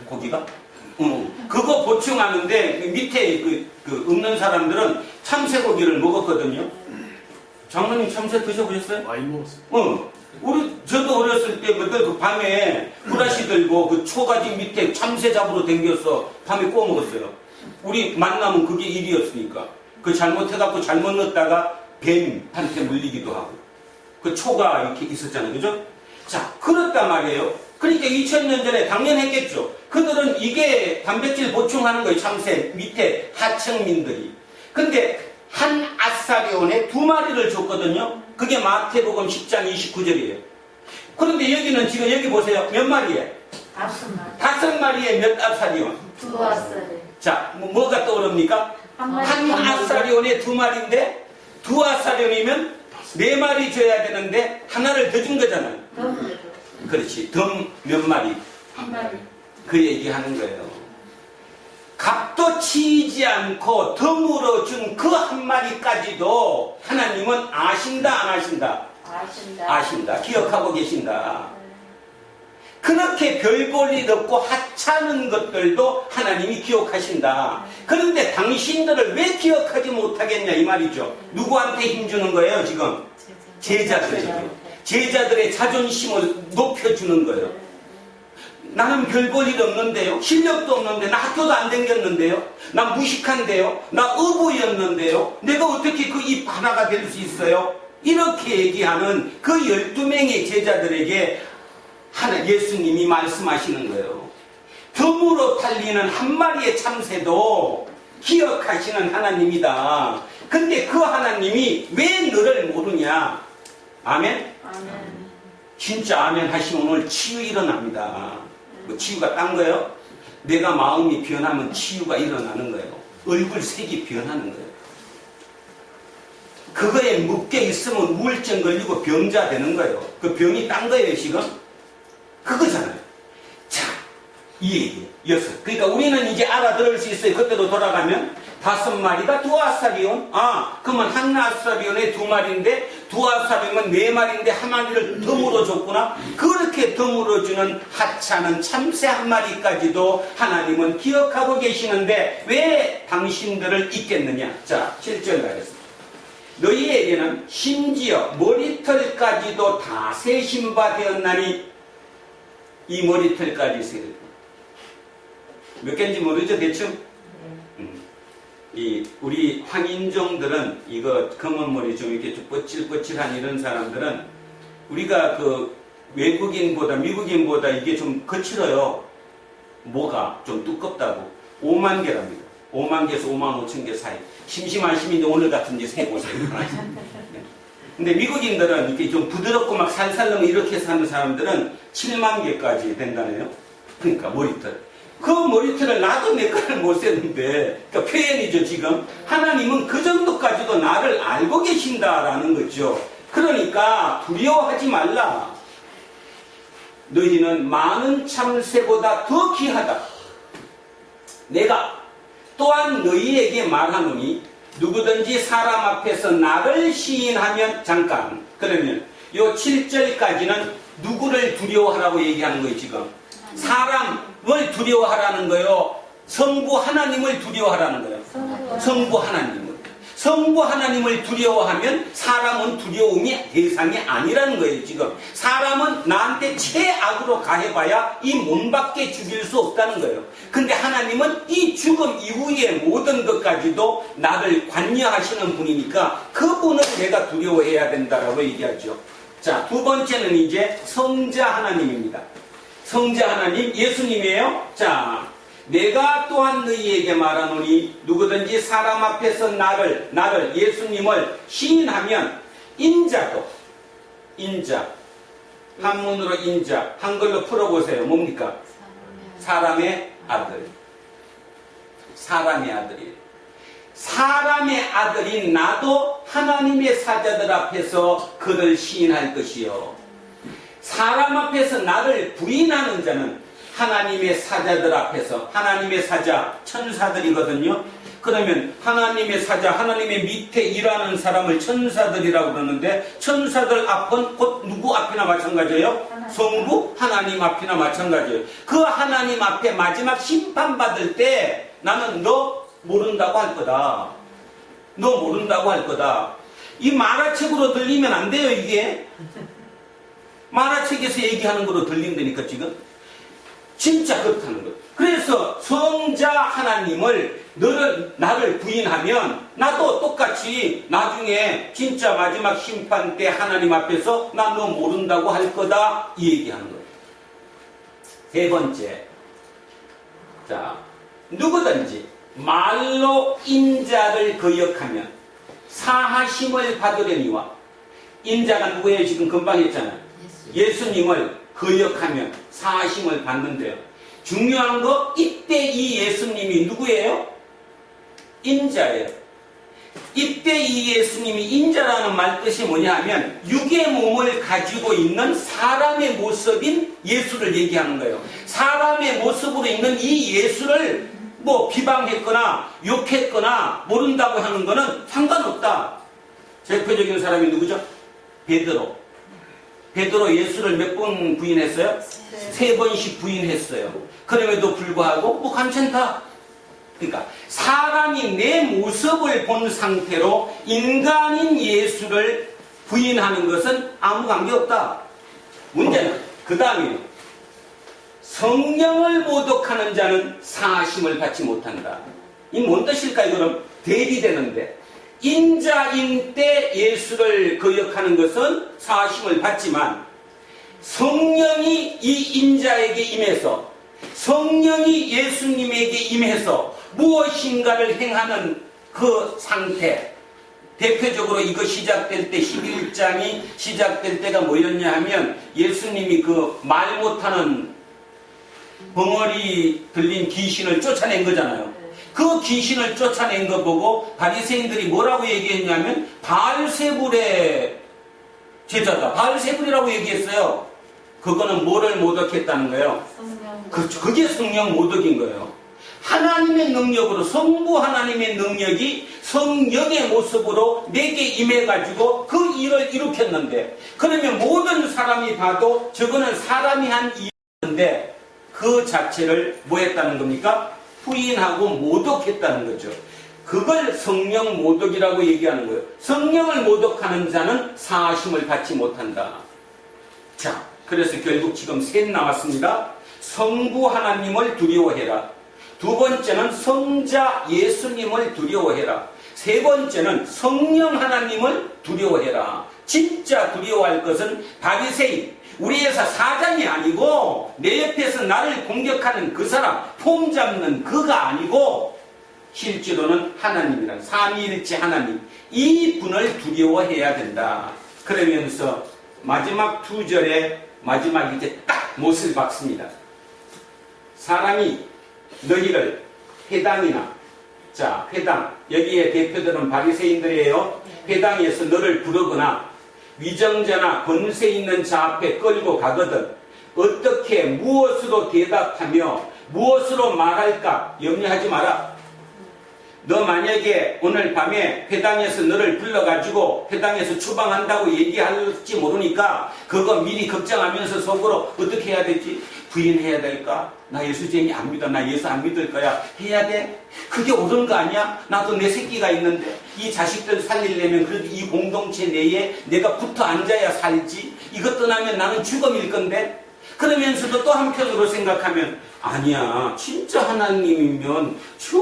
고기가? 그거 보충하는데 밑에 없는 사람들은 참새고기를 먹었거든요. 장로님 참새 드셔보셨어요? 많이 먹었어요. 우리 저 저도 어렸을 때 그 밤에 후라시 들고 그 초가지 밑에 참새 잡으러 댕겨서 밤에 구워 먹었어요. 우리 만나면 그게 일이었으니까. 그 잘못해갖고 잘못 넣었다가 뱀한테 물리기도 하고. 그 초가 이렇게 있었잖아요. 그죠? 자, 그렇단 말이에요. 그러니까 2000년 전에 당연했겠죠. 그들은 이게 단백질 보충하는 거예요. 참새 밑에 하층민들이. 근데 한 아사리온에 2마리를 줬거든요. 그게 마태복음 10장 29절이에요. 그런데 여기는 지금 여기 보세요. 몇 마리에? 5마리. 5마리에 몇 아사리온? 2아사리. 자, 뭐가 떠오릅니까? 한 아사리온에 2마리인데 2아사리온이면 4마리 줘야 되는데 하나를 더 준 거잖아요. 그렇지. 덤 몇 마리? 1마리. 그 얘기하는 거예요. 값도 치지 않고 덤으로 준 그 한 마리까지도 하나님은 아신다, 안 아신다? 아신다. 아신다. 기억하고 계신다. 그렇게 별 볼 일 없고 하찮은 것들도 하나님이 기억하신다. 그런데 당신들을 왜 기억하지 못하겠냐 이 말이죠. 누구한테 힘주는 거예요 지금? 제자들이죠. 제자들의 자존심을 높여주는 거예요. 나는 별 볼 일 없는데요. 실력도 없는데 나 학교도 안 다녔는데요. 나 무식한데요. 나 어부였는데요. 내가 어떻게 그 입 하나가 될 수 있어요? 이렇게 얘기하는 그 12명의 제자들에게 예수님이 말씀하시는 거예요. 덤으로 달리는 한 마리의 참새도 기억하시는 하나님이다. 근데 그 하나님이 왜 너를 모르냐? 아멘? 아멘. 진짜 아멘 하시면 오늘 치유 일어납니다. 뭐 치유가 딴 거예요? 내가 마음이 변하면 치유가 일어나는 거예요. 얼굴 색이 변하는 거예요. 그거에 묶여 있으면 우울증 걸리고 병자 되는 거예요. 그 병이 딴 거예요 지금? 그거잖아요. 자, 이 얘기 6. 그러니까 우리는 이제 알아들을 수 있어요. 그때로 돌아가면 5마리가 2아사리온. 그러면 한 아사리온에 2마리인데 2아사리온은 4마리인데 한 마리를 덤으로 줬구나. 그렇게 덤으로 주는 하찮은 참새 한 마리까지도 하나님은 기억하고 계시는데 왜 당신들을 잊겠느냐. 자, 7절 가겠습니다. 너희에게는 심지어 머리털까지도 다 세신 바 되었나니. 이 머리털까지 세고 몇 개인지 모르죠 대충? 이 우리 황인종들은 이거 검은 머리 좀 이렇게 좀 뻗칠뻗칠한 이런 사람들은 우리가 그 외국인보다 미국인보다 이게 좀 거칠어요. 뭐가 좀 두껍다고 5만 개랍니다. 5만 개에서 5만 5천 개 사이. 심심하시면 오늘 같은 데 세보세요. 근데 미국인들은 이렇게 좀 부드럽고 막 살살 넘어 이렇게 사는 사람들은 7만 개까지 된다네요. 그러니까 머리털. 그 머리털을 나도 내 거를 못 세는데, 그러니까 표현이죠, 지금. 하나님은 그 정도까지도 나를 알고 계신다라는 거죠. 그러니까 두려워하지 말라. 너희는 많은 참새보다 더 귀하다. 내가 또한 너희에게 말하노니 누구든지 사람 앞에서 나를 시인하면 잠깐 그러면 요 7절까지는 누구를 두려워하라고 얘기하는 거예요 지금. 사람을 두려워하라는 거예요. 성부 하나님을 두려워하라는 거예요. 성부 하나님을. 성부 하나님을 두려워하면 사람은 두려움이 대상이 아니라는 거예요 지금. 사람은 나한테 최악으로 가해봐야 이 몸밖에 죽일 수 없다는 거예요. 근데 하나님은 이 죽음 이후의 모든 것까지도 나를 관여하시는 분이니까 그분을 내가 두려워해야 된다라고 얘기하죠. 자, 두 번째는 이제 성자 하나님입니다. 성자 하나님 예수님이에요. 자, 내가 또한 너희에게 말하노니 누구든지 사람 앞에서 나를 예수님을 시인하면 인자도 인자 한문으로 인자 한글로 풀어보세요. 뭡니까? 사람의 아들. 사람의 아들이에요. 사람의 아들인 나도 하나님의 사자들 앞에서 그를 시인할 것이요. 사람 앞에서 나를 부인하는 자는 하나님의 사자들 앞에서, 하나님의 사자, 천사들이거든요. 그러면 하나님의 사자, 하나님의 밑에 일하는 사람을 천사들이라고 그러는데 천사들 앞은 곧 누구 앞이나 마찬가지예요? 성부 하나님 앞이나 마찬가지예요. 그 하나님 앞에 마지막 심판받을 때 나는 너 모른다고 할 거다. 너 모른다고 할 거다. 이 만화책으로 들리면 안 돼요 이게. 만화책에서 얘기하는 거로 들린다니까 지금. 진짜 그렇다는 것. 그래서 성자 하나님을 나를 부인하면 나도 똑같이 나중에 진짜 마지막 심판 때 하나님 앞에서 나 너 모른다고 할 거다 이 얘기하는 거예요. 세 번째, 자, 누구든지 말로 인자를 거역하면 사하심을 받으려니와, 인자가 누구예요? 지금 금방 했잖아요. 예수님을 거역하면 사하심을 받는데요. 중요한 거, 이때 이 예수님이 누구예요? 인자예요. 이때 이 예수님이 인자라는 말 뜻이 뭐냐 하면 육의 몸을 가지고 있는 사람의 모습인 예수를 얘기하는 거예요. 사람의 모습으로 있는 이 예수를 뭐 비방했거나 욕했거나 모른다고 하는 거는 상관없다. 대표적인 사람이 누구죠? 베드로. 베드로 예수를 몇 번 부인했어요? 세 번씩 부인했어요. 그럼에도 불구하고 뭐 괜찮다. 그러니까 사람이 내 모습을 본 상태로 인간인 예수를 부인하는 것은 아무 관계없다. 문제는 그 다음에 성령을 모독하는 자는 사하심을 받지 못한다. 이 뭔 뜻일까요? 그럼 대비되는데, 인자인 때 예수를 거역하는 것은 사하심을 받지만 성령이 이 인자에게 임해서, 성령이 예수님에게 임해서 무엇인가를 행하는 그 상태, 대표적으로 이거 시작될 때 11장이 시작될 때가 뭐였냐 하면 예수님이 그 말 못하는 벙어리 들린 귀신을 쫓아낸 거잖아요. 그 귀신을 쫓아낸 거 보고 바리새인들이 뭐라고 얘기했냐면 바알세불의 제자다, 바알세불이라고 얘기했어요. 그거는 뭐를 모독했다는 거예요? 그렇죠. 그게 성령 모독인 거예요. 하나님의 능력으로, 성부 하나님의 능력이 성령의 모습으로 내게 임해가지고 그 일을 일으켰는데, 그러면 모든 사람이 봐도 저거는 사람이 한 일인데 그 자체를 뭐 했다는 겁니까? 부인하고 모독했다는 거죠. 그걸 성령 모독이라고 얘기하는 거예요. 성령을 모독하는 자는 사하심을 받지 못한다. 자, 그래서 결국 지금 셋 나왔습니다. 성부 하나님을 두려워해라. 두 번째는 성자 예수님을 두려워해라. 세 번째는 성령 하나님을 두려워해라. 진짜 두려워할 것은 바리새인, 우리 회사 사장이 아니고 내 옆에서 나를 공격하는 그 사람, 폼 잡는 그가 아니고 실제로는 하나님이란 삼위일체 하나님, 이 분을 두려워해야 된다. 그러면서 마지막 두 절에 마지막 이제 딱 못을 박습니다. 사람이 너희를 회당이나, 자, 회당, 여기에 대표들은 바리새인들이에요. 회당에서 너를 부르거나 위정자나 권세 있는 자 앞에 끌고 가거든 어떻게 무엇으로 대답하며 무엇으로 말할까 염려하지 마라. 너 만약에 오늘 밤에 회당에서 너를 불러가지고 회당에서 추방한다고 얘기할지 모르니까 그거 미리 걱정하면서 속으로 어떻게 해야 되지? 부인해야 될까? 나 예수쟁이 안 믿어. 나 예수 안 믿을 거야. 해야 돼? 그게 옳은 거 아니야? 나도 내 새끼가 있는데 이 자식들 살리려면 그래도 이 공동체 내에 내가 붙어 앉아야 살지. 이것 떠나면 나는 죽음일 건데. 그러면서도 또 한편으로 생각하면 아니야, 진짜 하나님이면 저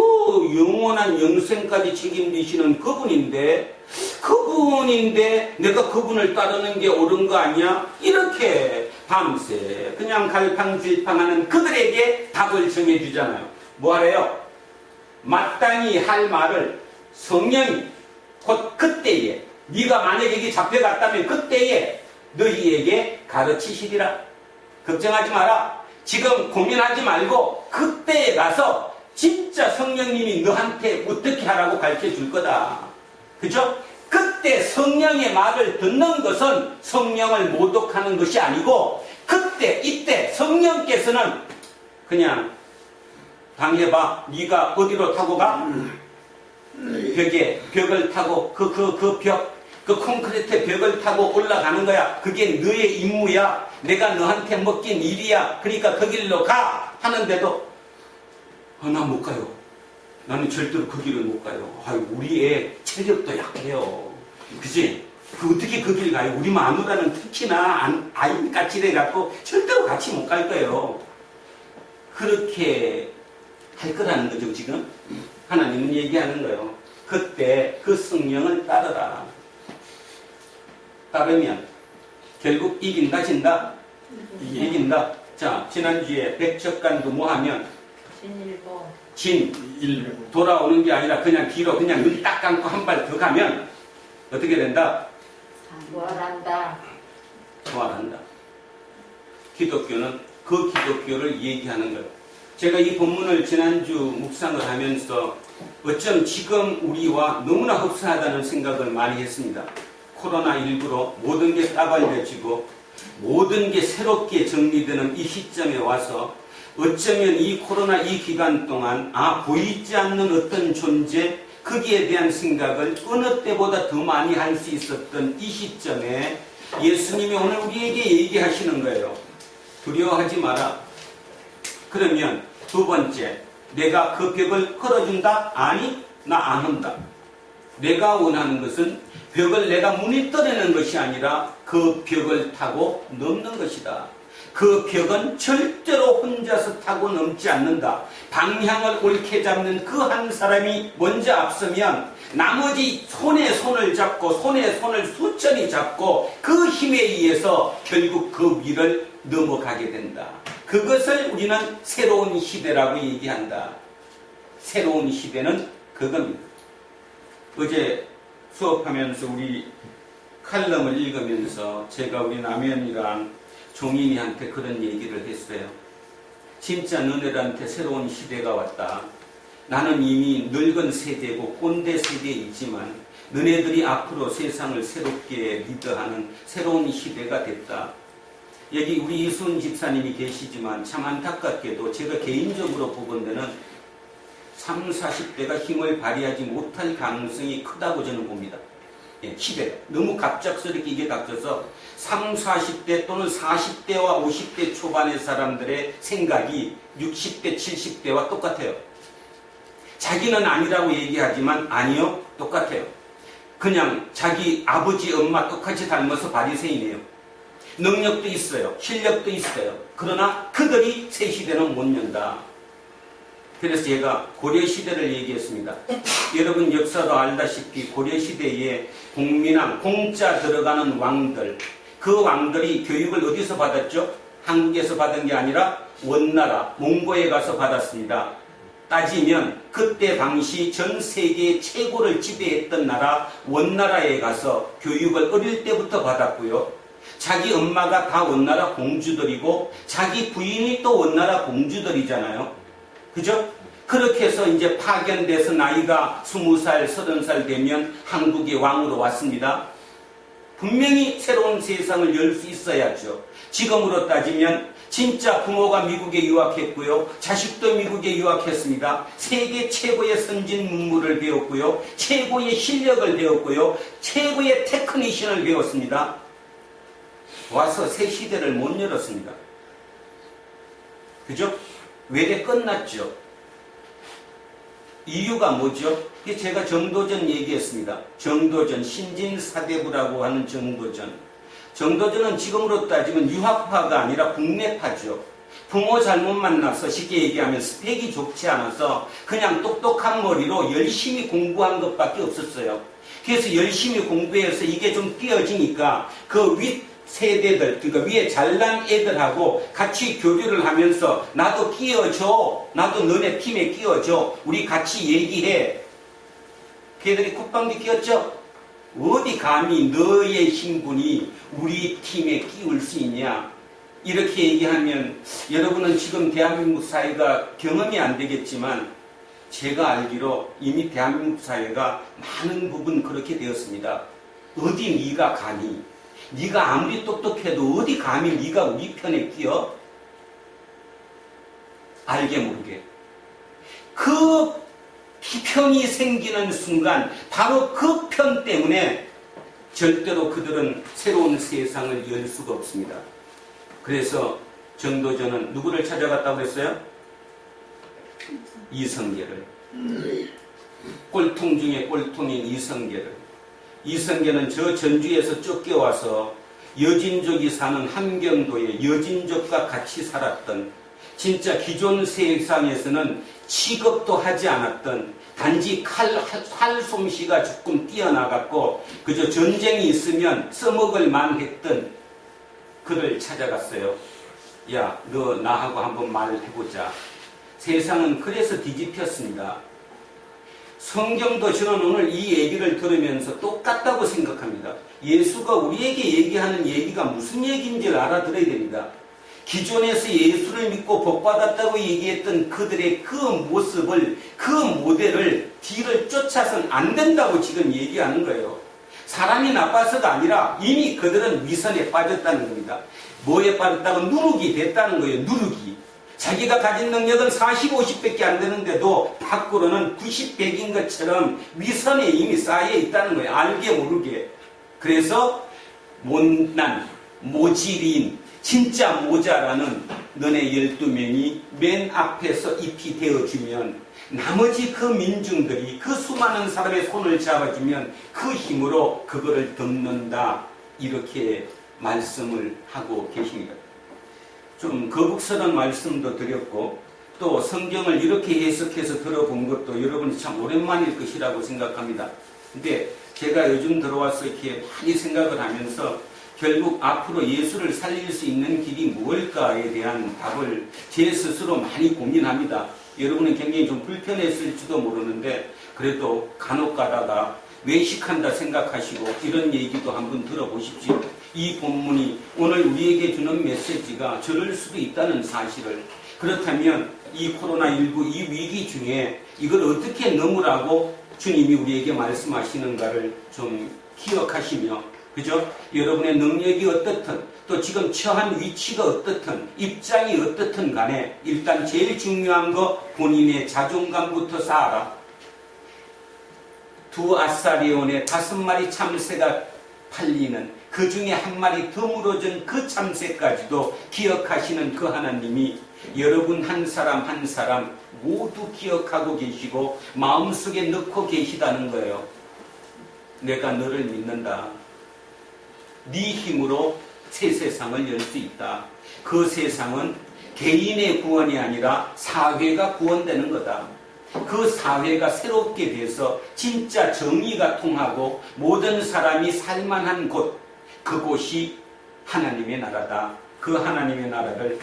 영원한 영생까지 책임지시는 그분인데 내가 그분을 따르는 게 옳은 거 아니야? 이렇게 밤새 그냥 갈팡질팡하는 그들에게 답을 정해주잖아요. 뭐하래요? 마땅히 할 말을 성령이 곧 그때에, 네가 만약에 여기 잡혀갔다면 그때에 너희에게 가르치시리라. 걱정하지 마라. 지금 고민하지 말고 그때에 가서 진짜 성령님이 너한테 어떻게 하라고 가르쳐 줄 거다. 그죠? 그때 성령의 말을 듣는 것은 성령을 모독하는 것이 아니고 그때 이때 성령께서는 그냥 당해봐. 네가 어디로 타고 가? 벽을 타고 그 콘크리트 벽을 타고 올라가는 거야. 그게 너의 임무야. 내가 너한테 맡긴 일이야. 그러니까 그 길로 가 하는데도 나 못 가요. 나는 절대로 그 길을 못 가요. 우리 애 체력도 약해요. 그지? 어떻게 그 길 가요? 우리 마누라는 특히나 아이같이 돼갖고 절대로 같이 못 갈 거예요. 그렇게 할 거라는 거죠, 지금. 하나님은 얘기하는 거예요. 그때 그 성령을 따르라. 따르면 결국 이긴다, 진다? 이긴다. 자, 지난주에 백척간도 뭐 하면 진일보. 진, 돌아오는 게 아니라 그냥 뒤로 그냥 눈 딱 감고 한 발 더 가면 어떻게 된다? 부활한다. 부활한다. 기독교는 그 기독교를 얘기하는 거예요. 제가 이 본문을 지난주 묵상을 하면서 어쩜 지금 우리와 너무나 흡사하다는 생각을 많이 했습니다. 코로나19로 모든 게 따발려지고 모든 게 새롭게 정리되는 이 시점에 와서 어쩌면 이 코로나 이 기간 동안 보이지 않는 어떤 존재, 거기에 대한 생각을 어느 때보다 더 많이 할 수 있었던 이 시점에 예수님이 오늘 우리에게 얘기하시는 거예요. 두려워하지 마라. 그러면 두 번째, 내가 그 벽을 걸어준다? 아니, 나 안 한다. 내가 원하는 것은 벽을 내가 무너뜨리는 것이 아니라 그 벽을 타고 넘는 것이다. 그 벽은 절대로 혼자서 타고 넘지 않는다. 방향을 옳게 잡는 그 한 사람이 먼저 앞서면 나머지 손에 손을 잡고 손에 손을 수천히 잡고 그 힘에 의해서 결국 그 위를 넘어가게 된다. 그것을 우리는 새로운 시대라고 얘기한다. 새로운 시대는 그겁니다. 어제 수업하면서 우리 칼럼을 읽으면서 제가 우리 남현이랑 종인이한테 그런 얘기를 했어요. 진짜 너네들한테 새로운 시대가 왔다. 나는 이미 늙은 세대고 꼰대 세대이지만 너네들이 앞으로 세상을 새롭게 리더하는 새로운 시대가 됐다. 여기 우리 이순 집사님이 계시지만 참 안타깝게도 제가 개인적으로 보건대는 30, 40대가 힘을 발휘하지 못할 가능성이 크다고 저는 봅니다. 시대 너무 갑작스럽게 이게 닥쳐서 30, 40대 또는 40대와 50대 초반의 사람들의 생각이 60대, 70대와 똑같아요. 자기는 아니라고 얘기하지만 아니요, 똑같아요. 그냥 자기 아버지, 엄마 똑같이 닮아서 바리새인이에요. 능력도 있어요. 실력도 있어요. 그러나 그들이 새 시대는 못 연다. 그래서 제가 고려시대를 얘기했습니다. 여러분 역사도 알다시피 고려시대에 공민왕, 공짜 들어가는 왕들, 그 왕들이 교육을 어디서 받았죠? 한국에서 받은 게 아니라 원나라, 몽고에 가서 받았습니다. 따지면 그때 당시 전 세계 최고를 지배했던 나라 원나라에 가서 교육을 어릴 때부터 받았고요. 자기 엄마가 다 원나라 공주들이고 자기 부인이 또 원나라 공주들이잖아요. 그죠? 그렇게 해서 이제 파견돼서 나이가 20살, 30살 되면 한국의 왕으로 왔습니다. 분명히 새로운 세상을 열 수 있어야죠. 지금으로 따지면 진짜 부모가 미국에 유학했고요. 자식도 미국에 유학했습니다. 세계 최고의 선진 문물을 배웠고요. 최고의 실력을 배웠고요. 최고의 테크니션을 배웠습니다. 와서 새 시대를 못 열었습니다. 그죠? 왜 끝났죠? 이유가 뭐죠? 제가 정도전 얘기했습니다. 정도전, 신진사대부라고 하는 정도전. 정도전은 지금으로 따지면 유학파가 아니라 국내파죠. 부모 잘못 만나서 쉽게 얘기하면 스펙이 좋지 않아서 그냥 똑똑한 머리로 열심히 공부한 것밖에 없었어요. 그래서 열심히 공부해서 이게 좀 띄어지니까 그 윗세대들, 그러니까 위에 잘난 애들하고 같이 교류를 하면서 나도 끼워줘. 나도 너네 팀에 끼워줘. 우리 같이 얘기해. 걔들이 국방비 끼웠죠? 어디 감히 너의 신분이 우리 팀에 끼울 수 있냐? 이렇게 얘기하면 여러분은 지금 대한민국 사회가 경험이 안 되겠지만 제가 알기로 이미 대한민국 사회가 많은 부분 그렇게 되었습니다. 어디 네가 감히, 네가 아무리 똑똑해도 어디 감히 네가 우리 편에 끼어? 알게 모르게. 그 편이 생기는 순간 바로 그 편 때문에 절대로 그들은 새로운 세상을 열 수가 없습니다. 그래서 정도전은 누구를 찾아갔다고 했어요? 이성계를. 꼴통 중에 꼴통인 이성계를. 이성계는 저 전주에서 쫓겨와서 여진족이 사는 함경도에 여진족과 같이 살았던, 진짜 기존 세상에서는 취급도 하지 않았던, 단지 칼 솜씨가 조금 뛰어나갔고 그저 전쟁이 있으면 써먹을 만했던 그를 찾아갔어요. 야, 너 나하고 한번 말해보자. 세상은 그래서 뒤집혔습니다. 성경도 저는 오늘 이 얘기를 들으면서 똑같다고 생각합니다. 예수가 우리에게 얘기하는 얘기가 무슨 얘기인지를 알아들어야 됩니다. 기존에서 예수를 믿고 복받았다고 얘기했던 그들의 그 모습을, 그 모델을 뒤를 쫓아서는 안 된다고 지금 얘기하는 거예요. 사람이 나빠서가 아니라 이미 그들은 위선에 빠졌다는 겁니다. 뭐에 빠졌다고? 누룩이 됐다는 거예요. 누룩이. 자기가 가진 능력은 40, 50밖에 안 되는데도 밖으로는 90, 100인 것처럼 위선에 이미 쌓여 있다는 거예요. 알게 모르게. 그래서 못난, 모질인, 진짜 모자라는 너네 12명이 맨 앞에서 잎이 되어주면 나머지 그 민중들이 그 수많은 사람의 손을 잡아주면 그 힘으로 그거를 덮는다. 이렇게 말씀을 하고 계십니다. 좀 거북스러운 말씀도 드렸고 또 성경을 이렇게 해석해서 들어본 것도 여러분이 참 오랜만일 것이라고 생각합니다. 근데 제가 요즘 들어와서 이렇게 많이 생각을 하면서 결국 앞으로 예수를 살릴 수 있는 길이 무엇일까에 대한 답을 제 스스로 많이 고민합니다. 여러분은 굉장히 좀 불편했을지도 모르는데 그래도 간혹 가다가 외식한다 생각하시고 이런 얘기도 한번 들어보십시오. 이 본문이 오늘 우리에게 주는 메시지가 저럴 수도 있다는 사실을, 그렇다면 이 코로나19 이 위기 중에 이걸 어떻게 넘으라고 주님이 우리에게 말씀하시는가를 좀 기억하시며, 그죠? 여러분의 능력이 어떻든 또 지금 처한 위치가 어떻든 입장이 어떻든 간에 일단 제일 중요한 거 본인의 자존감부터 쌓아라. 2아사리온에 5마리 참새가 팔리는 그 중에 1마리 드물어진 그 참새까지도 기억하시는 그 하나님이 여러분 한 사람 한 사람 모두 기억하고 계시고 마음속에 넣고 계시다는 거예요. 내가 너를 믿는다. 네 힘으로 새 세상을 열 수 있다. 그 세상은 개인의 구원이 아니라 사회가 구원되는 거다. 그 사회가 새롭게 돼서 진짜 정의가 통하고 모든 사람이 살만한 곳, 그곳이 하나님의 나라다. 그 하나님의 나라를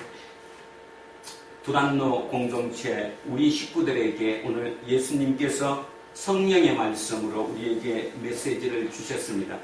두란노 공동체 우리 식구들에게 오늘 예수님께서 성령의 말씀으로 우리에게 메시지를 주셨습니다.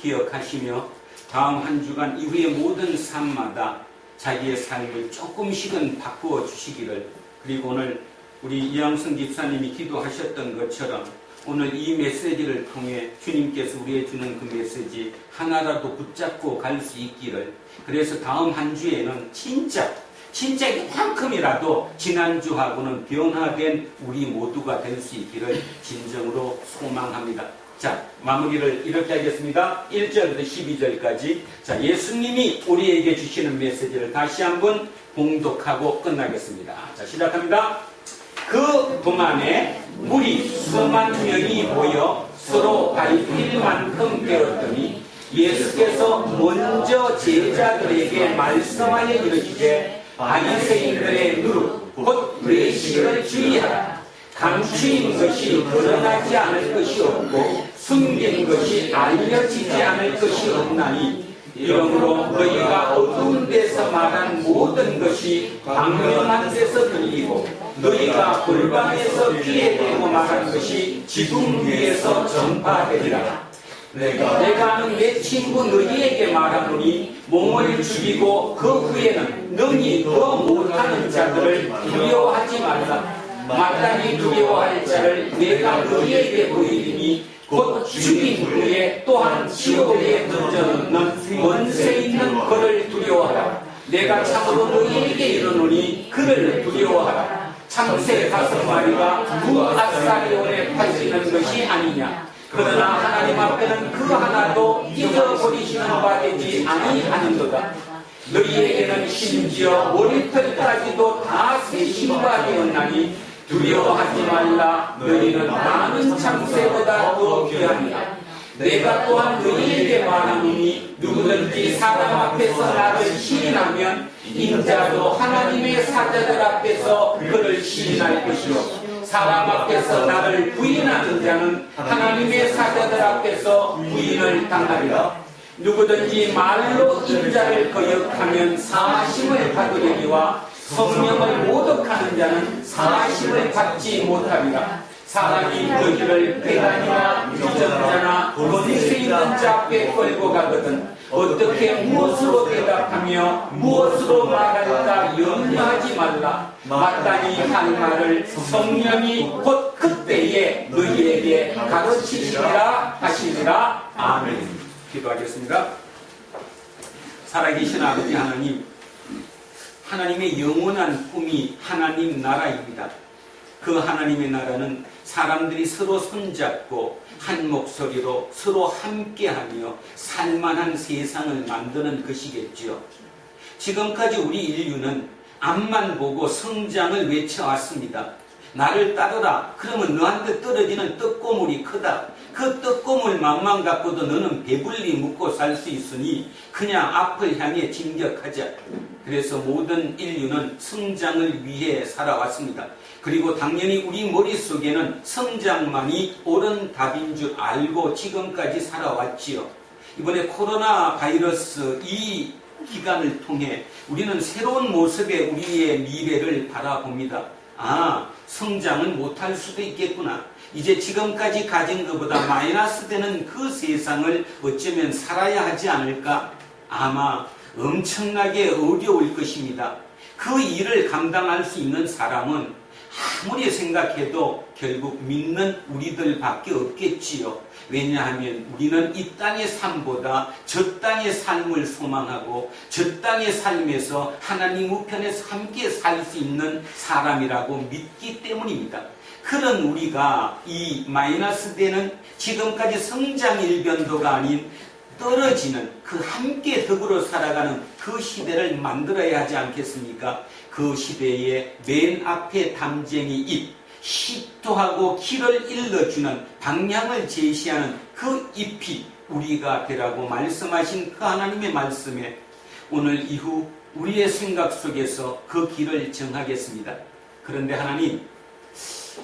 기억하시며 다음 한 주간 이후의 모든 삶마다 자기의 삶을 조금씩은 바꾸어 주시기를, 그리고 오늘 우리 이양승 집사님이 기도하셨던 것처럼 오늘 이 메시지를 통해 주님께서 우리에게 주는 그 메시지 하나라도 붙잡고 갈 수 있기를, 그래서 다음 한 주에는 진짜 이만큼이라도 지난주하고는 변화된 우리 모두가 될 수 있기를 진정으로 소망합니다. 자, 마무리를 이렇게 하겠습니다. 1절부터 12절까지. 자, 예수님이 우리에게 주시는 메시지를 다시 한번 봉독하고 끝나겠습니다. 자, 시작합니다. 그 동안에 물이 수만 명이 모여 서로 밟힐 만큼 되었더니 예수께서 먼저 제자들에게 말씀하여 이르시되 바리새인들의 누룩 곧 외식을 주의하라. 감추인 것이 드러나지 않을 것이 없고 숨긴 것이 알려지지 않을 것이 없나니 이러므로 너희가 어두운 데서 말한 모든 것이 광명한 데서 들리고 너희가 골방에서 귀에 대고 말한 것이 지붕 위에서 전파되리라. 내가 아는 내 친구 너희에게 말하노니 몸을 죽이고 그 후에는 능히 더 못하는 자들을 두려워하지 말라. 마땅히 두려워할 자를 내가 너희에게 보이리니 곧 죽인 후에 또한 지옥에 던져놓는 원세 있는 그를 두려워하라. 내가 참으로 너희에게 이르노니 그를 두려워하라. 참새 5마리가 2아사리온에 팔리는 것이 아니냐. 그러나 하나님 앞에는 그 하나도 잊어버리시는 바 되지 아니하는도다. 너희에게는 심지어 머리털까지도 다 세신 바 되었나니 두려워하지 말라. 너희는 많은 참새보다 더 귀하니라. 내가 또한 너희에게 말하노니 누구든지 사람 앞에서 나를 시인하면 인자도 하나님의 사자들 앞에서 그를 시인할 것이요 사람 앞에서 나를 부인하는 자는 하나님의 사자들 앞에서 부인을 당하리라. 누구든지 말로 인자를 거역하면 사심을 받으려니와 성령을 모독하는 자는 사심을 받지 못하리라. 사람이 너희를 배단이나 유전자나 권세 있는 자 앞에 끌고 가거든 어떻게 무엇으로 대답하며 무엇으로 말할까 염려하지 말라. 마땅히 할 말을 성령이 곧 그때에 너희에게 가르치시리라 하시리라. 아멘. 기도하겠습니다. 살아계신 아버지 하나님, 하나님의 영원한 꿈이 하나님 나라입니다. 그 하나님의 나라는 사람들이 서로 손잡고 한 목소리로 서로 함께하며 살만한 세상을 만드는 것이겠지요. 지금까지 우리 인류는 앞만 보고 성장을 외쳐왔습니다. 나를 따르라. 그러면 너한테 떨어지는 떡고물이 크다. 그 떡고물 맘만 갖고도 너는 배불리 먹고 살 수 있으니 그냥 앞을 향해 진격하자. 그래서 모든 인류는 성장을 위해 살아왔습니다. 그리고 당연히 우리 머릿속에는 성장만이 옳은 답인 줄 알고 지금까지 살아왔지요. 이번에 코로나 바이러스 이 기간을 통해 우리는 새로운 모습의 우리의 미래를 바라봅니다. 성장은 못할 수도 있겠구나. 이제 지금까지 가진 것보다 마이너스 되는 그 세상을 어쩌면 살아야 하지 않을까? 아마 엄청나게 어려울 것입니다. 그 일을 감당할 수 있는 사람은 아무리 생각해도 결국 믿는 우리들밖에 없겠지요. 왜냐하면 우리는 이 땅의 삶보다 저 땅의 삶을 소망하고 저 땅의 삶에서 하나님 우편에서 함께 살 수 있는 사람이라고 믿기 때문입니다. 그런 우리가 이 마이너스 되는 지금까지 성장 일변도가 아닌 떨어지는 그 함께 더불어 살아가는 그 시대를 만들어야 하지 않겠습니까? 그 시대의 맨 앞에 담쟁이 잎, 시토하고 길을 일러주는 방향을 제시하는 그 잎이 우리가 되라고 말씀하신 그 하나님의 말씀에 오늘 이후 우리의 생각 속에서 그 길을 정하겠습니다. 그런데 하나님,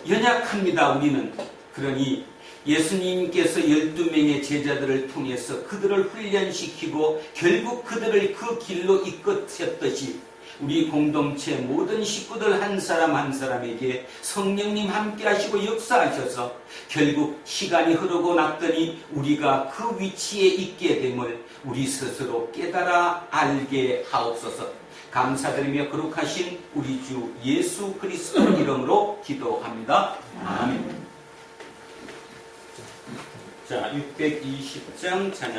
연약합니다. 우리는. 그러니 예수님께서 12명의 제자들을 통해서 그들을 훈련시키고 결국 그들을 그 길로 이끄셨듯이 우리 공동체 모든 식구들 한 사람 한 사람에게 성령님 함께 하시고 역사하셔서 결국 시간이 흐르고 났더니 우리가 그 위치에 있게 됨을 우리 스스로 깨달아 알게 하옵소서. 감사드리며 거룩하신 우리 주 예수 그리스도 이름으로 기도합니다. 아멘. 자, 620장 찬양